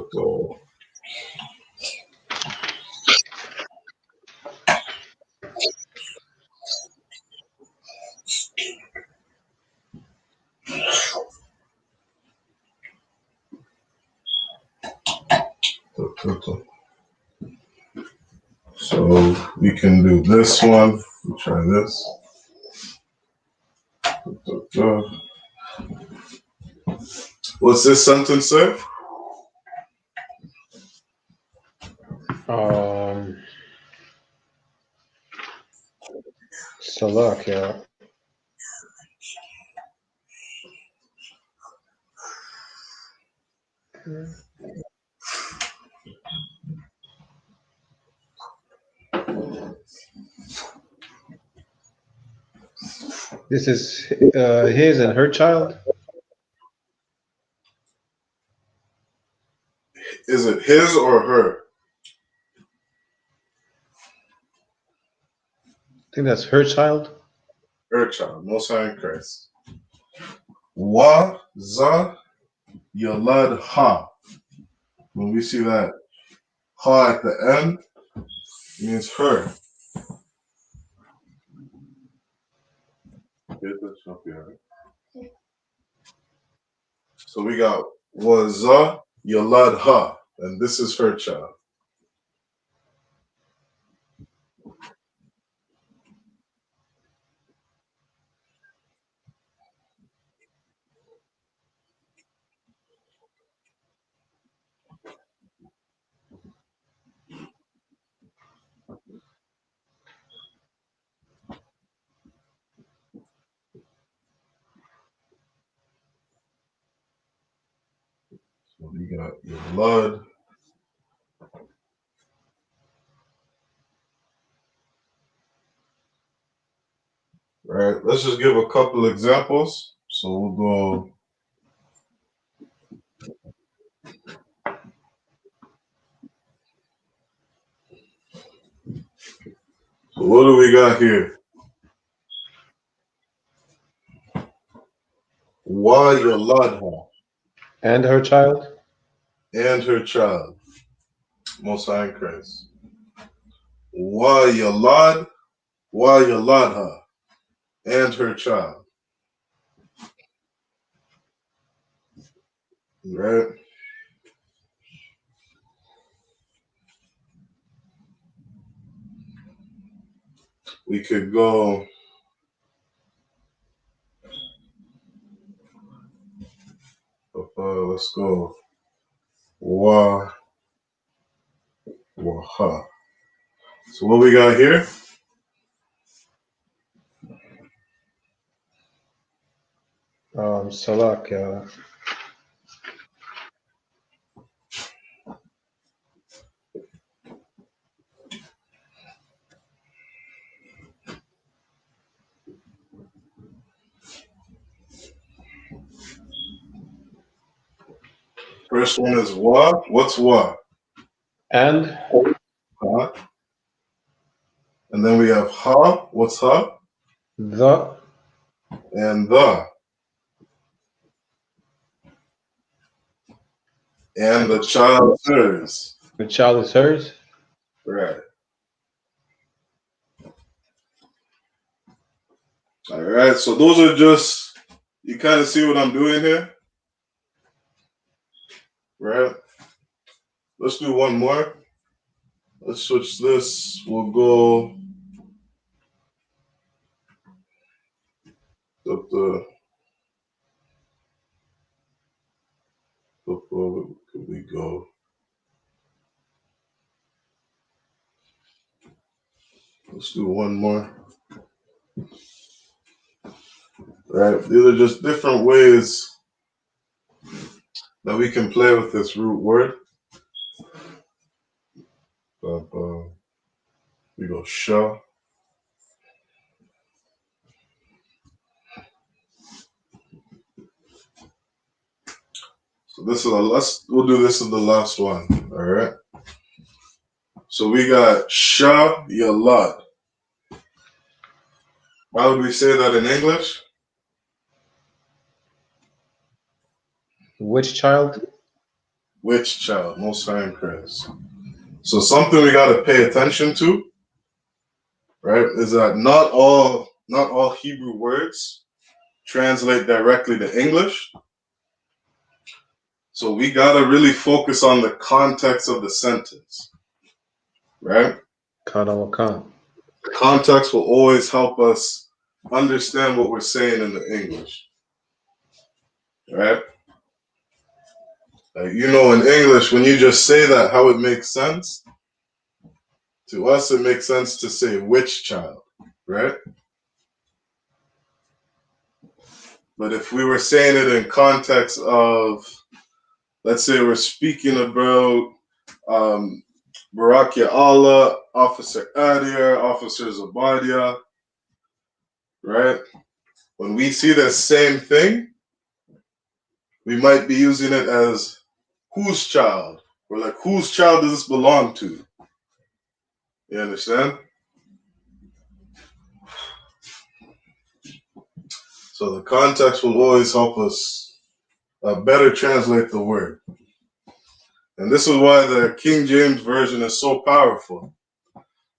So we can do this one. We'll try this. What's this sentence say? Salak, yeah. This is his and her child. Is it his or her? I think that's her child. Her child. Most High in Christ. Wa za yalad ha. When we see that ha at the end, it means her. So we got wa za yalad ha, and this is her child. So we got yalad. Right. Let's just give a couple examples. So we'll go. So what do we got here? Wa yalad ha. And her child. And her child. Most High in Christ. Wa yalad ha. And her child. Right? We could go. Let's go. Wa ha. So what we got here? Salak, yeah. First one is wa. What's wa? And Ha. And then we have ha. What's ha? the And the. And the child hers. the child is hers. Right. All right. So those are just, you kind of see what I'm doing here? Right. Let's do one more. Let's switch this. We'll go up where could we go? Let's do one more. Right. These are just different ways that we can play with this root word. We go sha. So this is we'll do this as the last one. All right. So we got sha yalad. How would we say that in English? Which child? Which child? Most High in Christ. So something we got to pay attention to, right, is that not all Hebrew words translate directly to English. So we got to really focus on the context of the sentence, right? Kanawakan. The context will always help us understand what we're saying in the English, right? Like, in English, when you just say that, how it makes sense, To us, it makes sense to say which child, right? But if we were saying it in context of, let's say we're speaking about Barakia Allah, Officer Adia, Officer Zabadia, right? When we see the same thing, we might be using it as whose child? Or like, whose child does this belong to? You understand? So the context will always help us better translate the word. And this is why the King James Version is so powerful.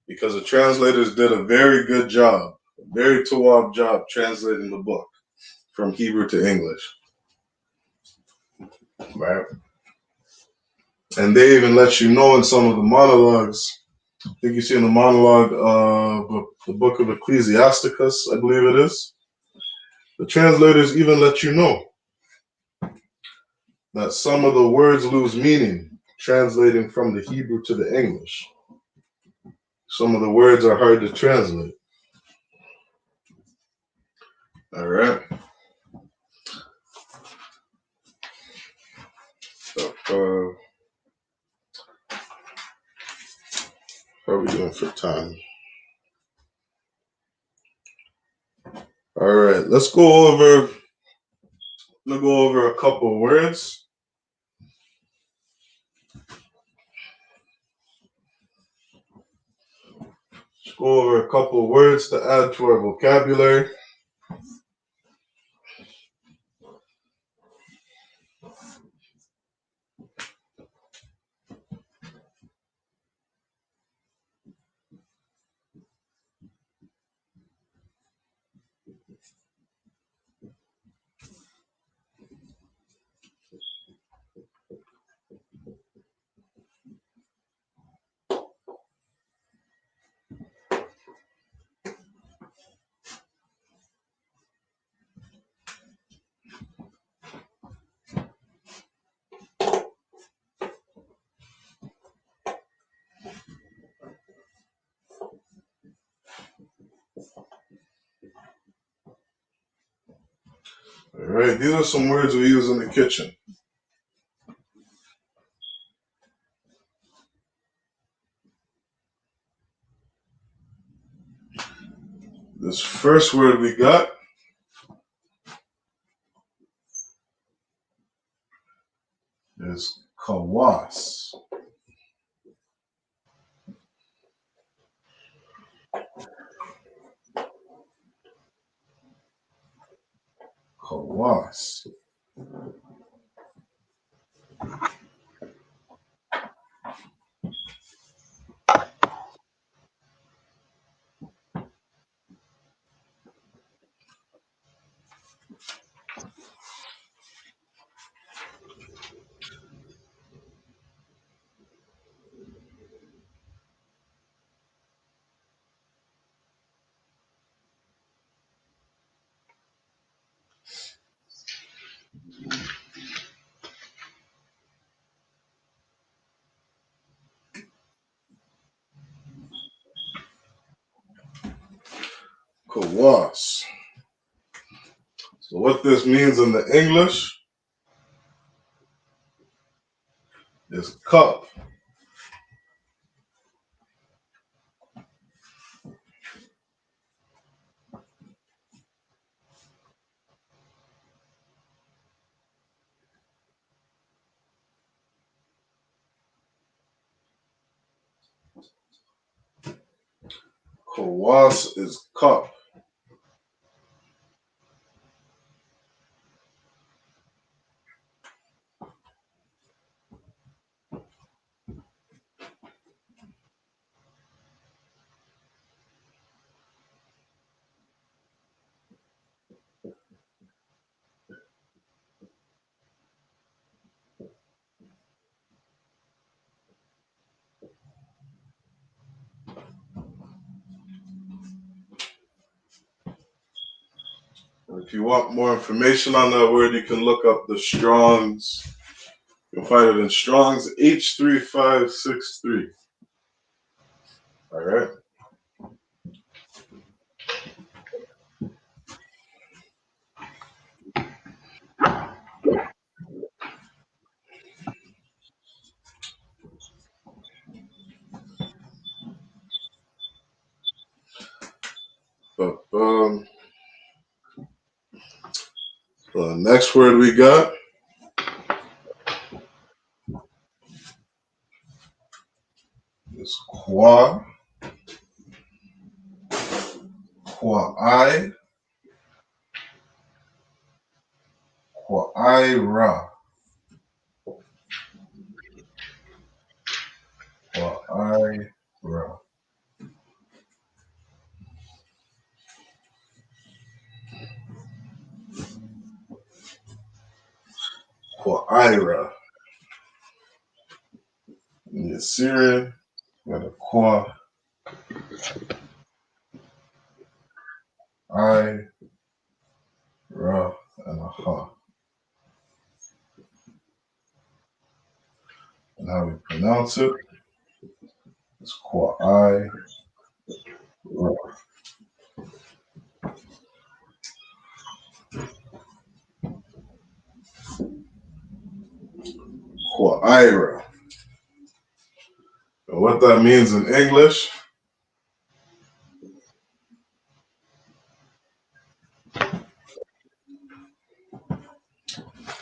Because the translators did a very good job, a very tawab job translating the book from Hebrew to English. Right? And they even let you know in some of the monologues, I think you see in the monologue of the book of Ecclesiasticus, I believe it is, the translators even let you know that some of the words lose meaning translating from the Hebrew to the English. Some of the words are hard to translate. All right. So, how are we doing for time? All right, let's go over a couple of words. Let's go over a couple of words to add to our vocabulary. All right, these are some words we use in the kitchen. This first word we got is kawas. Kawas. Kawas. So what this means in the English is cup. Kawas is cup. If you want more information on that word, you can look up the Strong's. You'll find it in Strong's H3563. All right. But the next word we got is qua, qua'ai, qua'ai-ra, qua'ai-ra, qua'ai-ra. In the Assyrian, we got a qua, I, ra, and a ha. And how we pronounce it is qua'ai-ra. Qua'ai-ra. And what that means in English,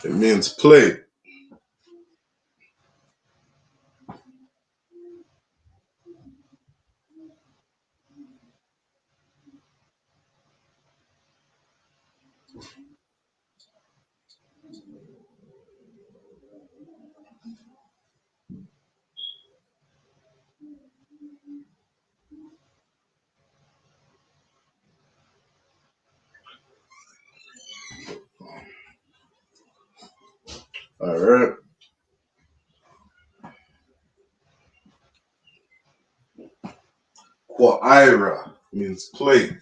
it means plate. All right. Qua'ai-ra means plate.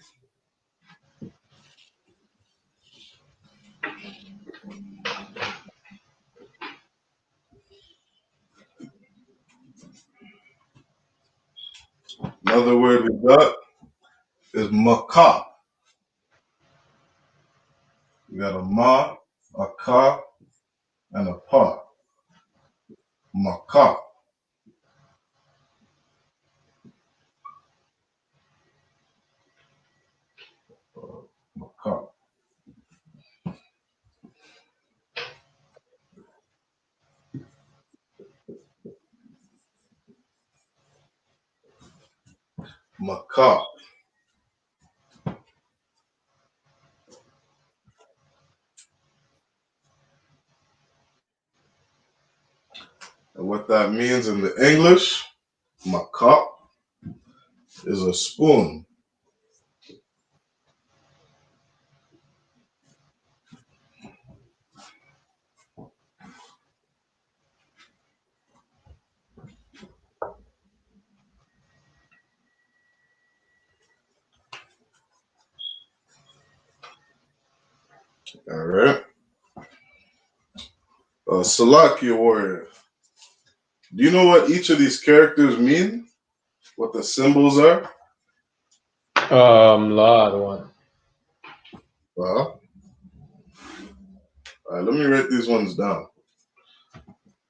Another word we got is macaw. We got a ma, a ka, and a pa. Macaw. Macaw. Macaw. And what that means in the English, macaw, is a spoon. All right. Salakia warrior. Do you know what each of these characters mean? What the symbols are? Lord one. Well, all right, let me write these ones down.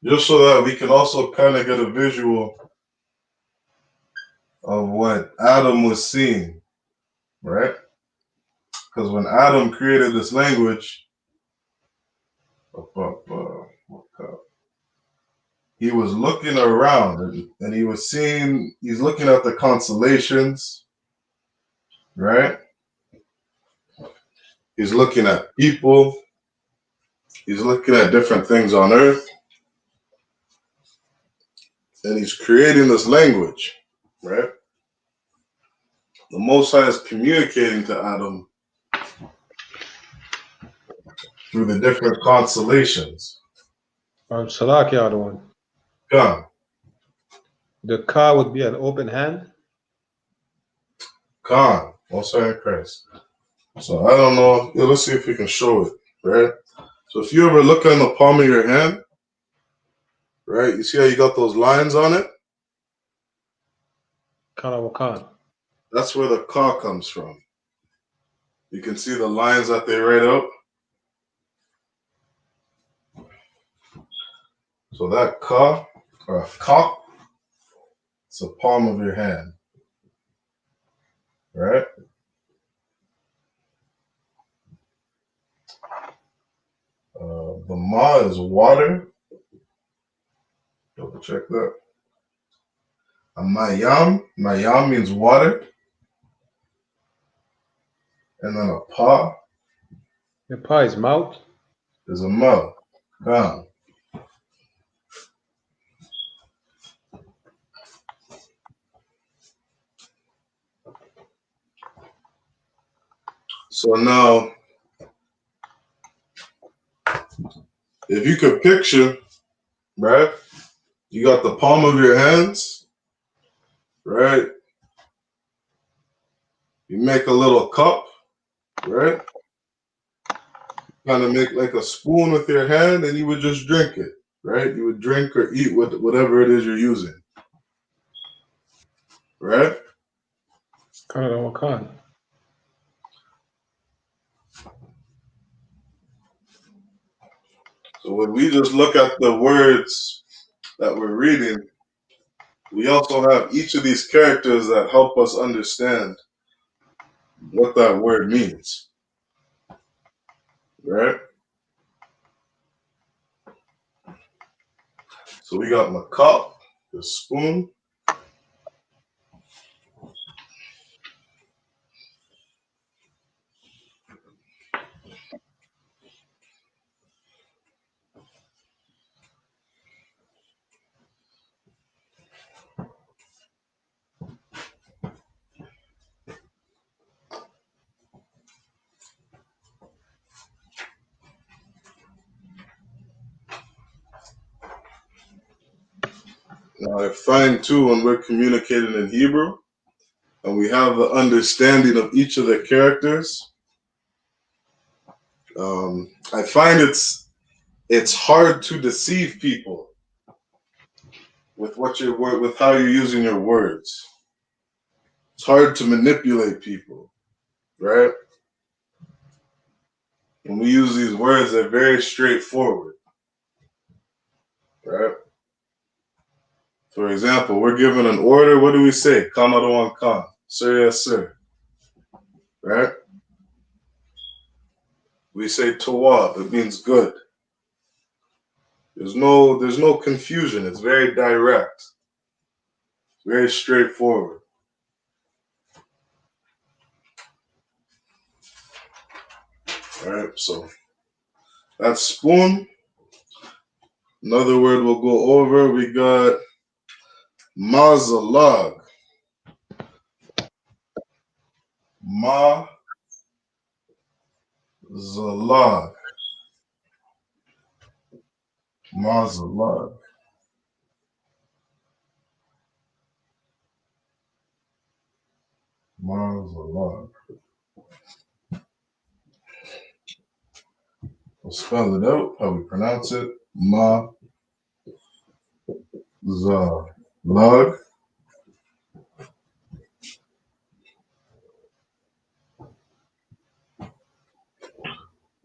Just so that we can also kind of get a visual of what Adam was seeing, right? Because when Adam created this language, he was looking around and he was seeing, he's looking at the constellations, right? He's looking at people, he's looking at different things on earth, and he's creating this language, right? The Most High is communicating to Adam through the different constellations. Salakia other one. Come, The ka would be an open hand. Khan, Most High in Christ. So I don't know. Yeah, let's see if we can show it, right? So if you ever look on the palm of your hand, right, you see how you got those lines on it? Kanawakan. That's where the ka comes from. You can see the lines that they write out. So that ka, or ka, it's the palm of your hand. Right? The ma is water. Double check that. A mayam means water. And then a pa The pa is mouth. is a ma, down. So now, if you could picture, right? You got the palm of your hands, right? You make a little cup, right? Kind of make like a spoon with your hand, and you would just drink it, right? You would drink or eat with whatever it is you're using, right? Kanawakan. So when we just look at the words that we're reading, we also have each of these characters that help us understand what that word means, right? So we got my cup, the spoon. Now I find too when we're communicating in Hebrew and we have the understanding of each of the characters, I find it's hard to deceive people with with how you're using your words. It's hard to manipulate people, right? When we use these words, they're very straightforward, right? For example, we're given an order. What do we say? Kamaruan Khan. Sir, yes, sir. Right? We say tawab. It means good. There's no confusion. It's very direct. Very straightforward. Right? So that spoon. Another word we'll go over. We got mazalag. Mazalag. Mazalag. Mazalag. We'll spell it out, how we pronounce it. Mazalag.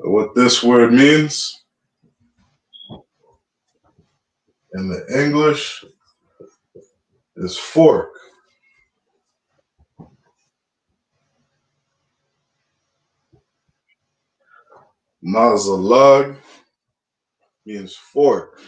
What this word means in the English is fork. Mazalag means fork.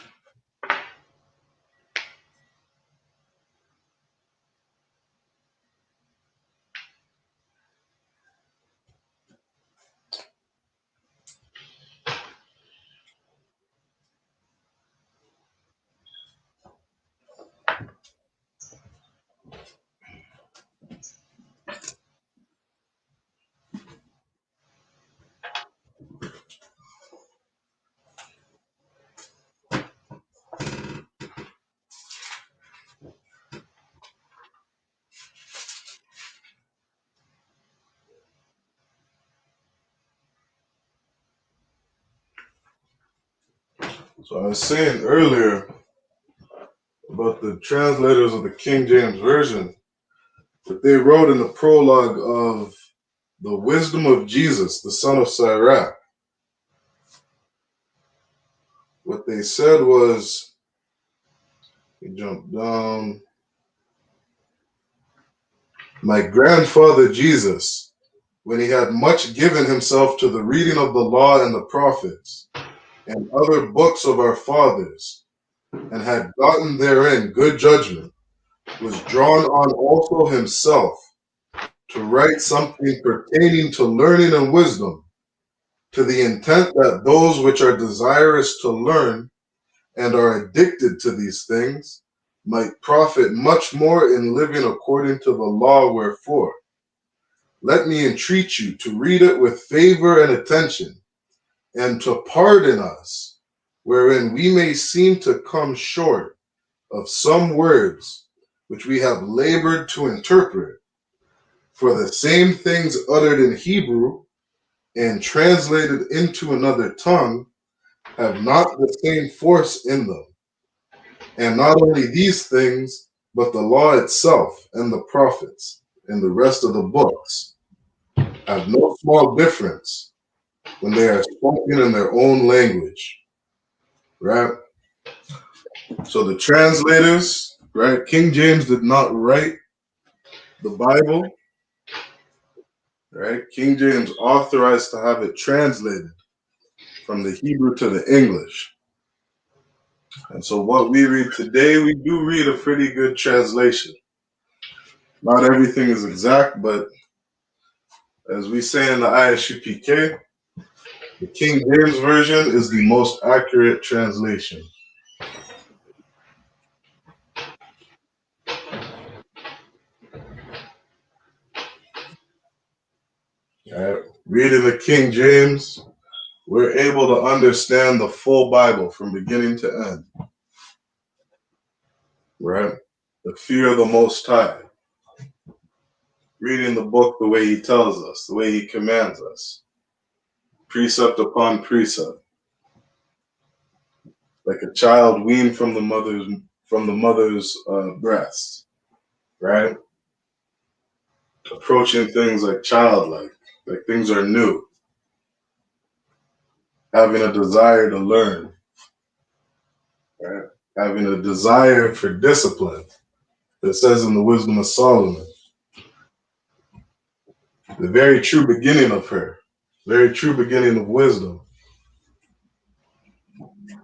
So I was saying earlier about the translators of the King James Version. What they wrote in the prologue of the wisdom of Jesus, the son of Sirach, what they said was, we jump down, my grandfather Jesus, when he had much given himself to the reading of the law and the prophets and other books of our fathers, and had gotten therein good judgment, was drawn on also himself to write something pertaining to learning and wisdom, to the intent that those which are desirous to learn and are addicted to these things might profit much more in living according to the law. Wherefore, let me entreat you to read it with favor and attention, and to pardon us, wherein we may seem to come short of some words which we have labored to interpret. For the same things uttered in Hebrew and translated into another tongue have not the same force in them. And not only these things, but the law itself and the prophets and the rest of the books have no small difference when they are spoken in their own language. Right? So the translators, right? King James did not write the Bible, right? King James authorized to have it translated from the Hebrew to the English. And so what we read today, we do read a pretty good translation. Not everything is exact, but as we say in the I.S.U.P.K, the King James Version is the most accurate translation. Right? Reading the King James, we're able to understand the full Bible from beginning to end. Right? The fear of the Most High. Reading the book the way he tells us, the way he commands us. Precept upon precept. Like a child weaned from the mother's breast. Right? Approaching things like childlike, like things are new. Having a desire to learn. Right? Having a desire for discipline. It says in the Wisdom of Solomon, the very true beginning of her, very true beginning of wisdom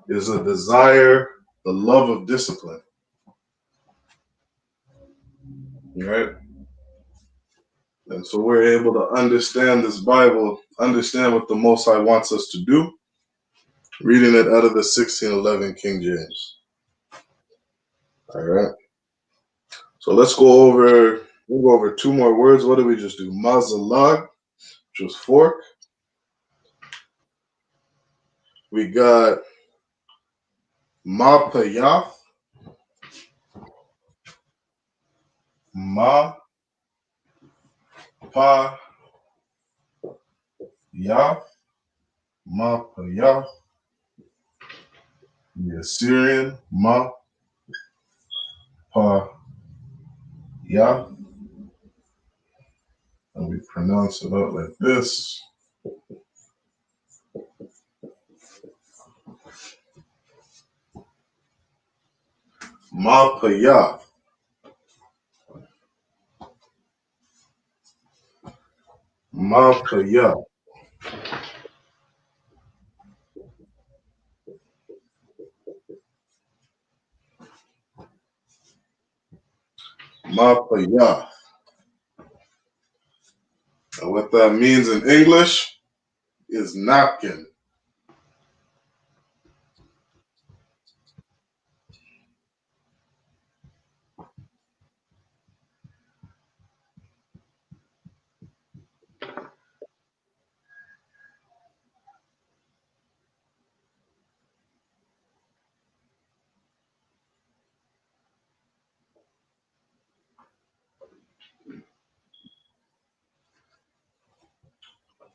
is a desire, the love of discipline. Right? And so we're able to understand this Bible, understand what the Most High wants us to do, reading it out of the 1611 King James. All right. So let's go over two more words. What did we just do? Mazalag, which was fork. We got Mapayah. Mapayah. Mapayah. The Assyrian. Mapayah. And we pronounce it out like this. Mapayah. Mapayah. Mapayah. And what that means in English is napkin.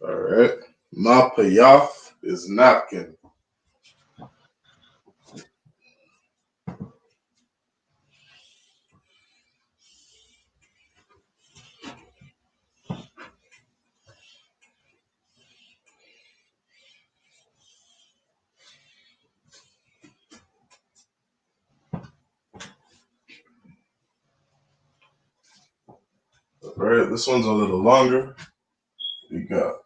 All right. Mapayah is napkin. Right, this one's a little longer. We got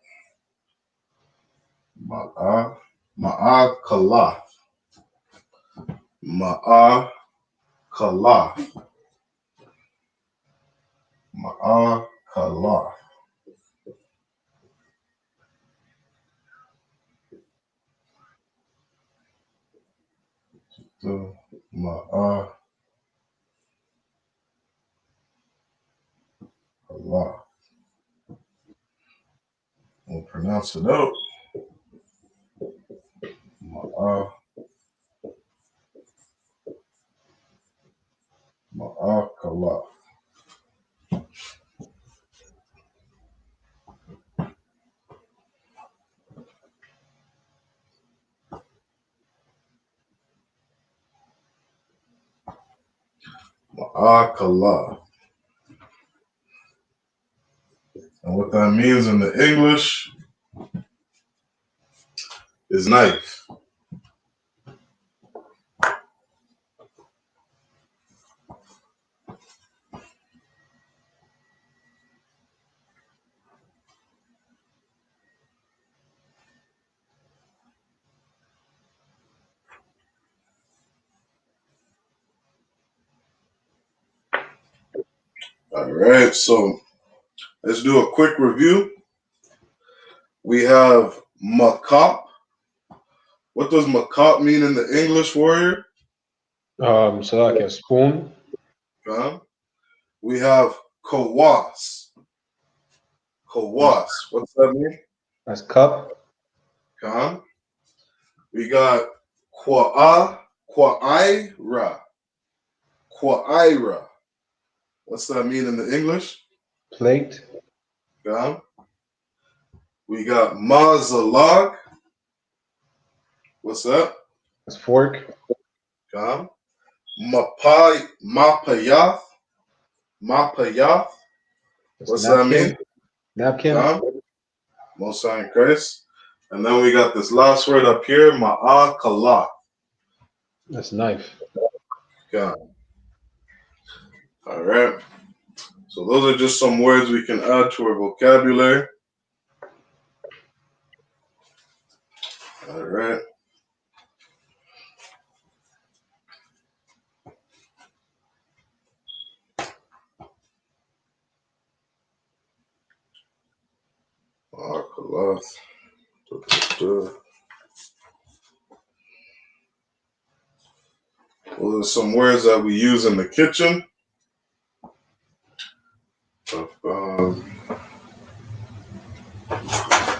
Ma'akalah. Ma'akalah. Ma'akalah. So, Ma'akalah. We'll pronounce it out. Ma'akalah. Ma'akalah. And what that means in the English is knife. All right, so let's do a quick review. We have makap. What does makap mean in the English, warrior? So like a spoon. We have kawas. Kawas. What's that mean? That's cup. We got kwa'ira. Kwa'ira. What's that mean in the English? Plate. We got mazalag. What's that? That's fork. Mapayath. Mapayath. That's What's napkin. that mean? Napkin. Most High in Christ. And then we got this last word up here, ma'akalah. That's knife. All right. So those are just some words we can add to our vocabulary. All right. Ma'akalah. Well, there's some words that we use in the kitchen.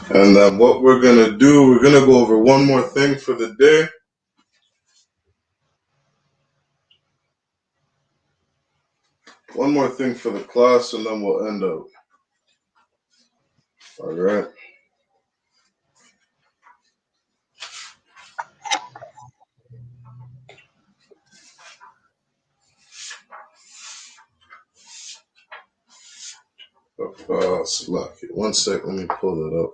And then what we're going to do, we're going to go over one more thing for the day. One more thing for the class, and then we'll end up. All right. Select it. 1 sec, let me pull it up.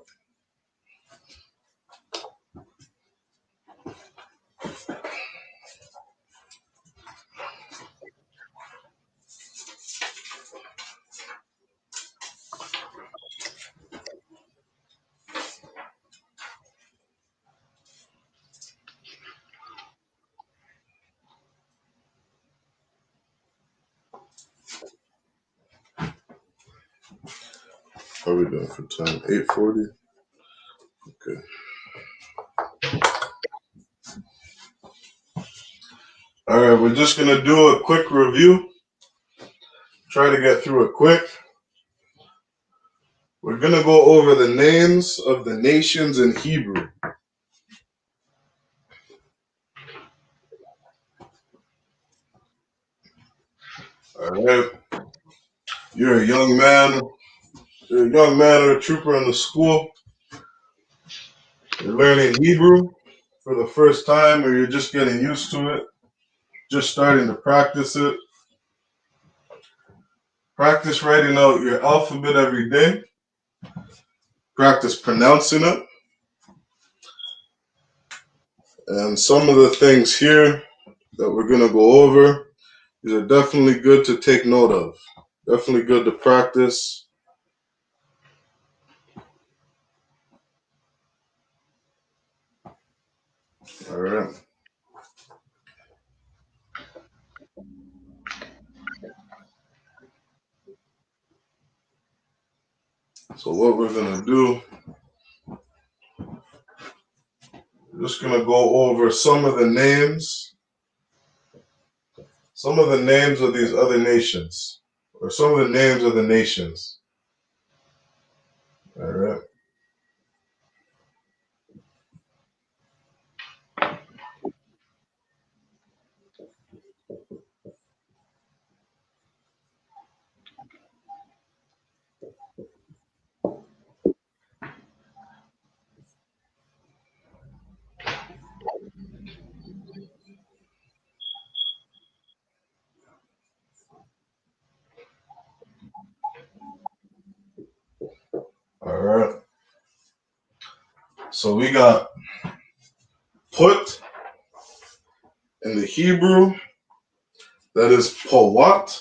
How are we doing for time? 8:40? Okay. All right, we're just going to do a quick review. Try to get through it quick. We're going to go over the names of the nations in Hebrew. All right. You're a young man. You're a young man or a trooper in the school. You're learning Hebrew for the first time, or you're just getting used to it, just starting to practice it. Practice writing out your alphabet every day. Practice pronouncing it. And some of the things here that we're going to go over, these are definitely good to take note of. Definitely good to practice. All right. So what we're gonna do, we're just gonna go over some of the names of these other nations, or some of the names of the nations. All right. All right. So we got put in the Hebrew, that is powat.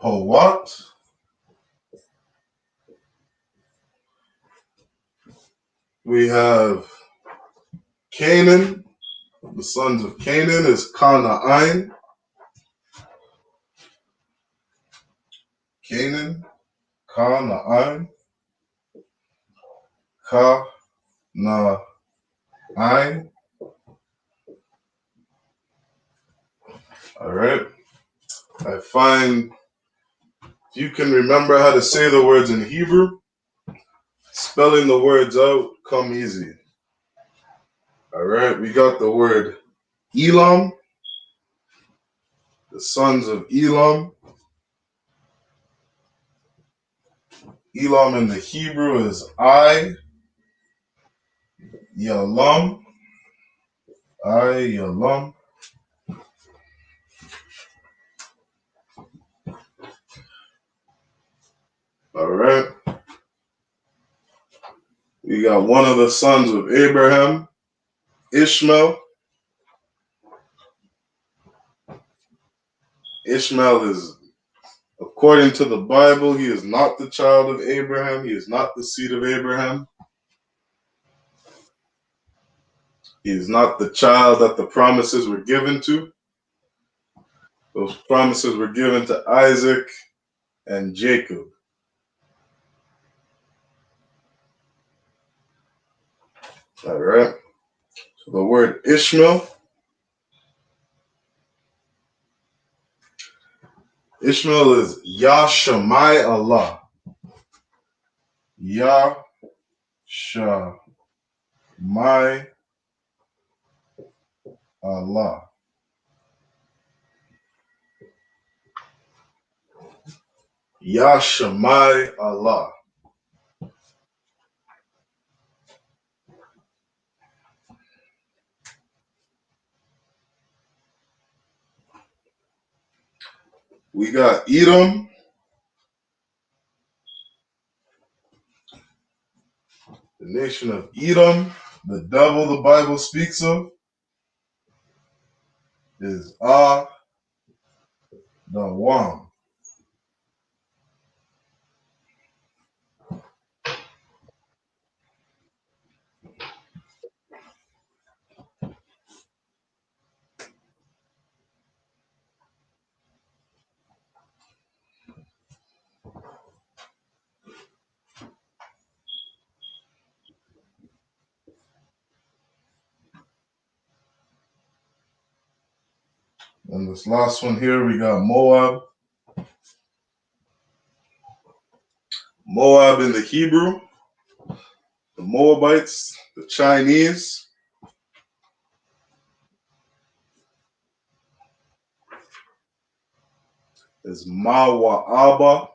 Powat. We have Canaan. The sons of Canaan is Canaan. Canaan. Canaan. Canaan. All right. I find if you can remember how to say the words in Hebrew, spelling the words out come easy. All right. We got the word Elam. The sons of Elam. Elam in the Hebrew is I.Yalam. I.Yalam. All right. We got one of the sons of Abraham, Ishmael. Ishmael is, according to the Bible, he is not the child of Abraham. He is not the seed of Abraham. He is not the child that the promises were given to. Those promises were given to Isaac and Jacob. All right. So the word Ishmael. Ishmael is Yashamai Allah. Yashamai Allah. Yashamai Allah. We got Edom. The nation of Edom, the devil the Bible speaks of, is Adawam. And this last one here, we got Moab. Moab in the Hebrew, the Moabites, the Chinese, is Mawa'aba.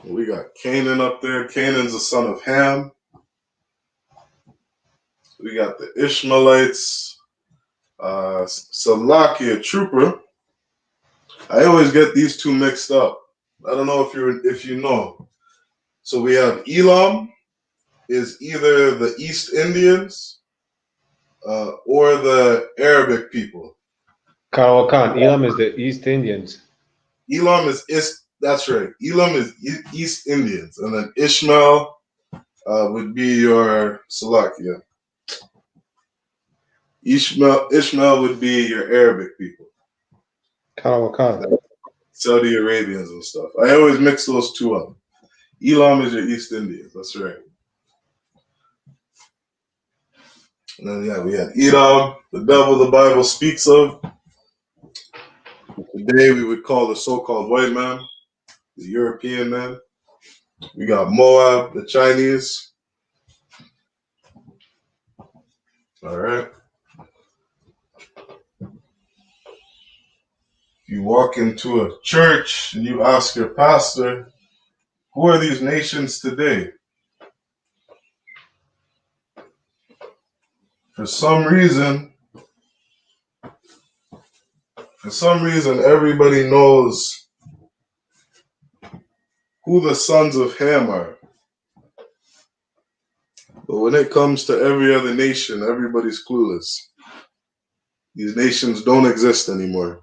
We got Canaan up there. Canaan's the son of Ham. We got the Ishmaelites. Salakia Trooper. I always get these two mixed up. I don't know if you know. So we have Elam is either the East Indians or the Arabic people. Karawakan. Elam is the East Indians. Elam is that's right. Elam is East Indians, and then Ishmael would be your Salakia. Ishmael would be your Arabic people, Karawakan. like Saudi Arabians and stuff. I always mix those two up. Elam is your East Indians. That's right. And then yeah, we had Edom, the devil the Bible speaks of. Today we would call the so-called white man, the European man. We got Moab, the Chinese. All right. If you walk into a church and you ask your pastor, who are these nations today? For some reason, everybody knows who the sons of Ham are. But when it comes to every other nation, everybody's clueless. These nations don't exist anymore.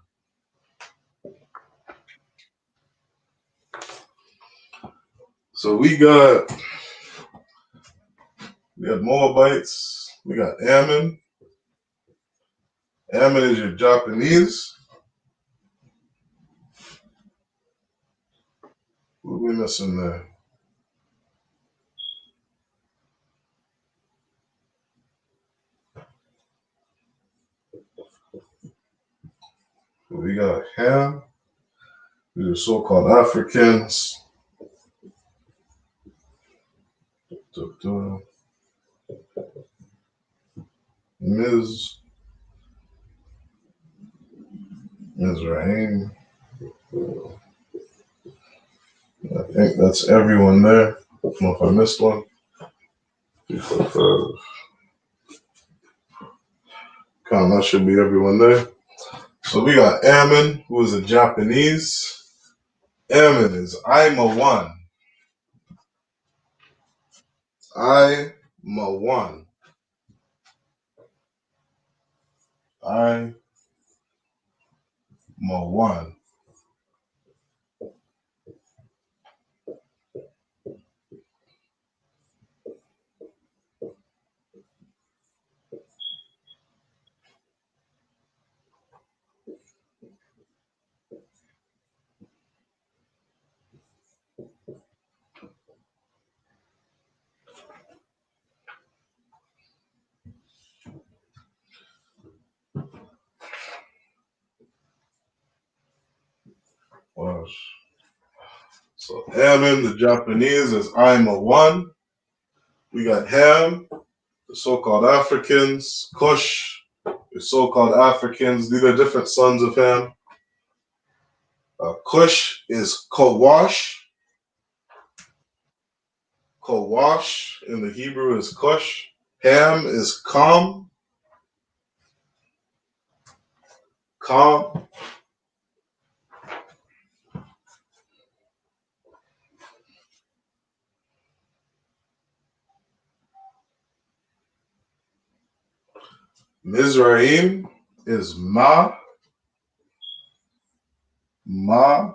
So we got Moabites, we got Ammon. Ammon is your Japanese. What are we missing there? We got Ham. These are so-called Africans. Mizraim. I think that's everyone there. I don't know if I missed one. 3, 4, 5. Count, that should be everyone there. So we got Ammon, who is a Japanese. Ammon is I-Ma-1. I-Ma-1. I-Ma-1. So Ammon, the Japanese, is I-Ma-1. We got Ham, the so-called Africans. Cush, the so-called Africans. These are different sons of Ham. Cush is Kawash. Kawash in the Hebrew is Cush. Ham is Kam. Kam. Mizraim is Ma. Ma.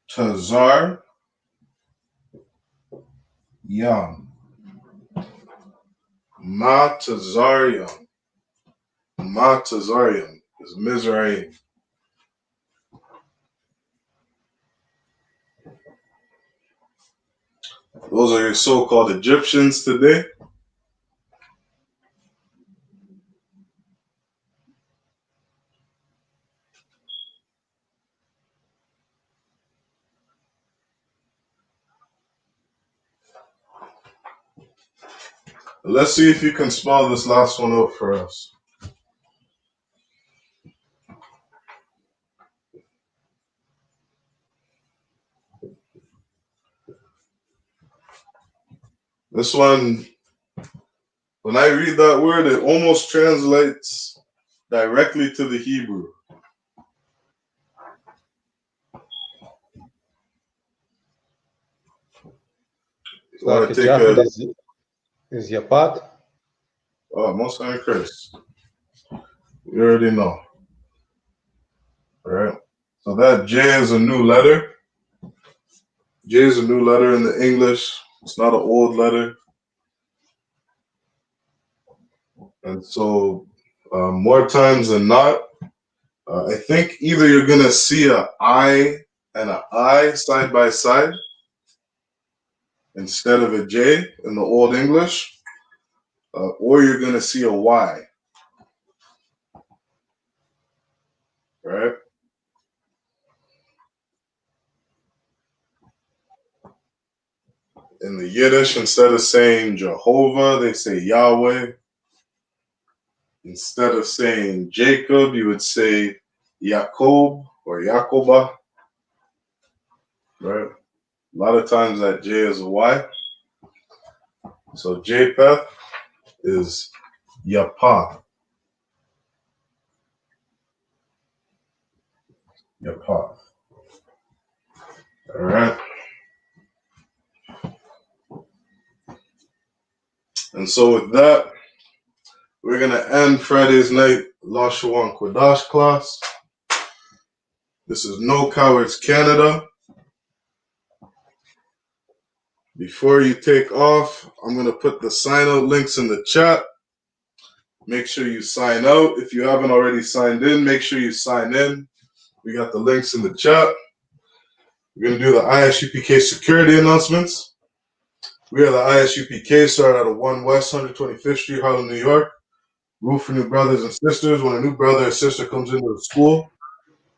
Tazar. Yam. Ma Tazariam. Ma Tazariam is Mizraim. Those are your so-called Egyptians today. Let's see if you can spell this last one out for us. This one, when I read that word, it almost translates directly to the Hebrew. Like a Japanese is Yapat. Oh, most high in Christ. You already know. All right. So that J is a new letter. J is a new letter in the English. It's not an old letter. And so more times than not, I think either you're going to see a I and an I side by side instead of a J in the Old English, or you're going to see a Y, right? In the Yiddish, instead of saying Jehovah, they say Yahweh. Instead of saying Jacob, you would say Yaakov or Yaakobah, right? A lot of times that J is a Y. So Japheth is Yapah. Yapah. All right. And so with that, we're going to end Friday's night Lashawan Qadash class. This is No Cowards Canada. Before you take off, I'm going to put the sign out links in the chat. Make sure you sign out. If you haven't already signed in, make sure you sign in. We got the links in the chat. We're going to do the I.S.U.P.K security announcements. We are the I.S.U.P.K, started out of 1 West 125th Street, Harlem, New York. Rule for new brothers and sisters. When a new brother or sister comes into the school,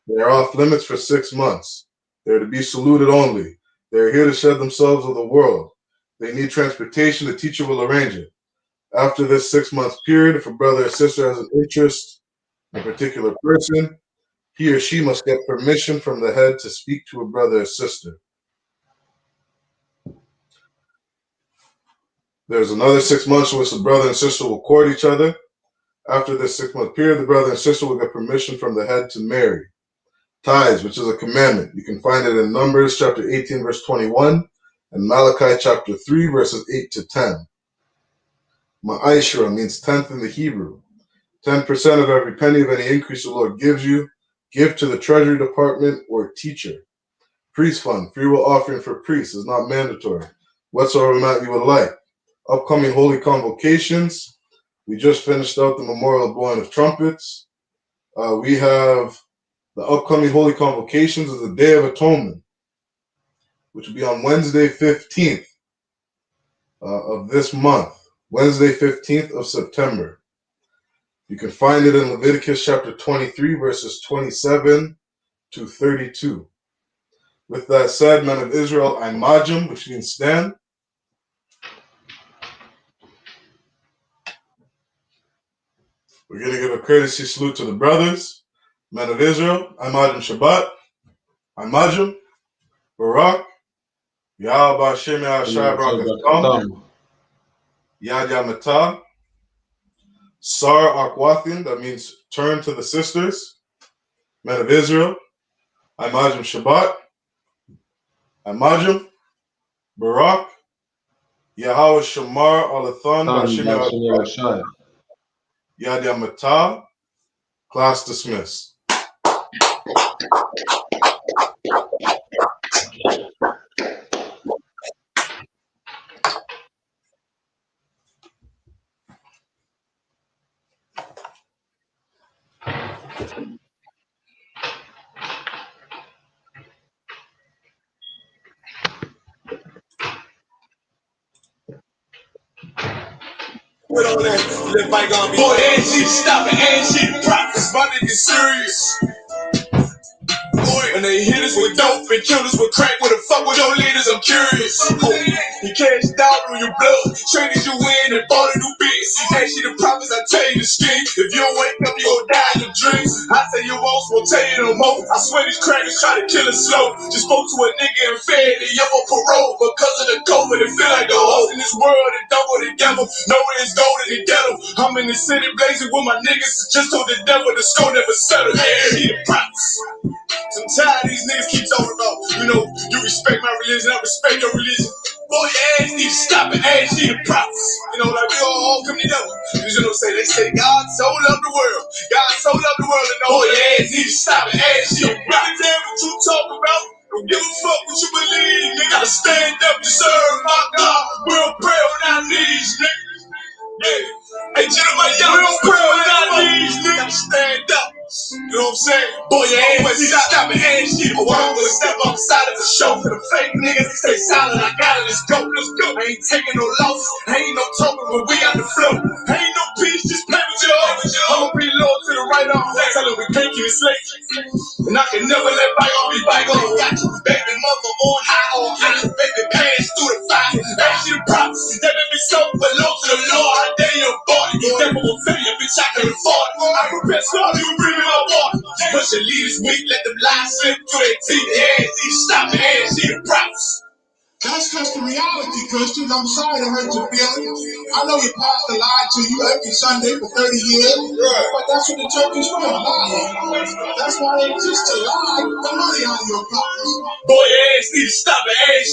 they are off limits for 6 months. They're to be saluted only. They are here to shed themselves of the world. They need transportation. The teacher will arrange it. After this 6-month period, if a brother or sister has an interest in a particular person, he or she must get permission from the head to speak to a brother or sister. There's another 6 months in which the brother and sister will court each other. After this 6-month period, the brother and sister will get permission from the head to marry. Tithes, which is a commandment. You can find it in Numbers chapter 18, verse 21, and Malachi chapter 3, verses 8 to 10. Ma'ashra means tenth in the Hebrew. 10% of every penny of any increase the Lord gives you, give to the treasury department or teacher. Priest fund, freewill offering for priests is not mandatory. Whatsoever amount you would like. Upcoming holy convocations. We just finished out the memorial blowing of trumpets. We have the upcoming holy convocations is the Day of Atonement, which will be on Wednesday 15th of this month, Wednesday 15th of September. You can find it in Leviticus chapter 23, verses 27 to 32. With that said, men of Israel, I'm Majum, which means stand. We're going to give a courtesy salute to the brothers. Men of Israel, I'm Majum Shabbat. I'm Majum, Barak, Yahweh Hashem Yahshai Barakatam, Yad Yamatah, Sar Akwathin, that means turn to the sisters. Men of Israel, I'm Majum Shabbat. I'm Majum, Barak, Yahweh Shamar Alathan Bashem Yahshai, Yad Yamatah. Class dismissed. With all that, let bygone be. Boy, and she stopping, and she practice, my nigga serious. Boy, and they hit us with dope and kill us with crack. What the fuck with your leaders? I'm curious. Oh, he cashed out on your blood, traded you in and bought a new bitch. Ain't she the promise? I tell you the scheme. If you don't wake up, you gon' die in your dreams. I tell you once, won't tell you no more. I swear these crackers try to kill us slow. Just spoke to a nigga and fed the up on parole because of the COVID. It feel like the hoes in this world and double the devil. Know where it's going in the ghetto. I'm in the city blazing with my niggas. Just told the devil the score never settled. Yeah, he the promise. I'm tired of these niggas keep talking about, you respect my religion, I respect your religion. Boy, your ass needs to she the prophets. You know, like we all come together. You know what I'm saying? They say God so loved the world. God so loved the world, and all your ass need to stop and ask you. Really damn what you talk about. Don't give a fuck what you believe. You gotta stand up to serve my God. We'll pray on our knees, nigga. Yeah. Hey, gentlemen, we'll pray on our knees, nigga. Gotta stand up. You know what I'm saying? Boy, your ass need to stop and ask you. Or I'm gonna step outside of the show for the fake niggas. Stay silent, I got it. Let's go, let's go. I ain't taking no loss. Ain't no talking, but we got the flow. Ain't no peace, just play with your own. I'ma be loyal to the right arm. Tell her we can't keep it slave. And I can never let bygone be bygone. Got you, baby mother on high on high. Baby pants through the fire. Ask you the props. That made me so belong to the Lord. I dare your body. That will tell you, bitch, I can afford it. I prepare slow, you bring me my water. But your leaders weak, let them lies slip through their teeth. Ass, these stop and ask you the props. That's just the reality, Christians. I'm sorry to hurt your feelings. I know your pastor lied to you every Sunday for 30 years, but that's what the church is for, lying. That's why they exist, to lie, the money out of your pockets. Boy, your ass need to stop and ask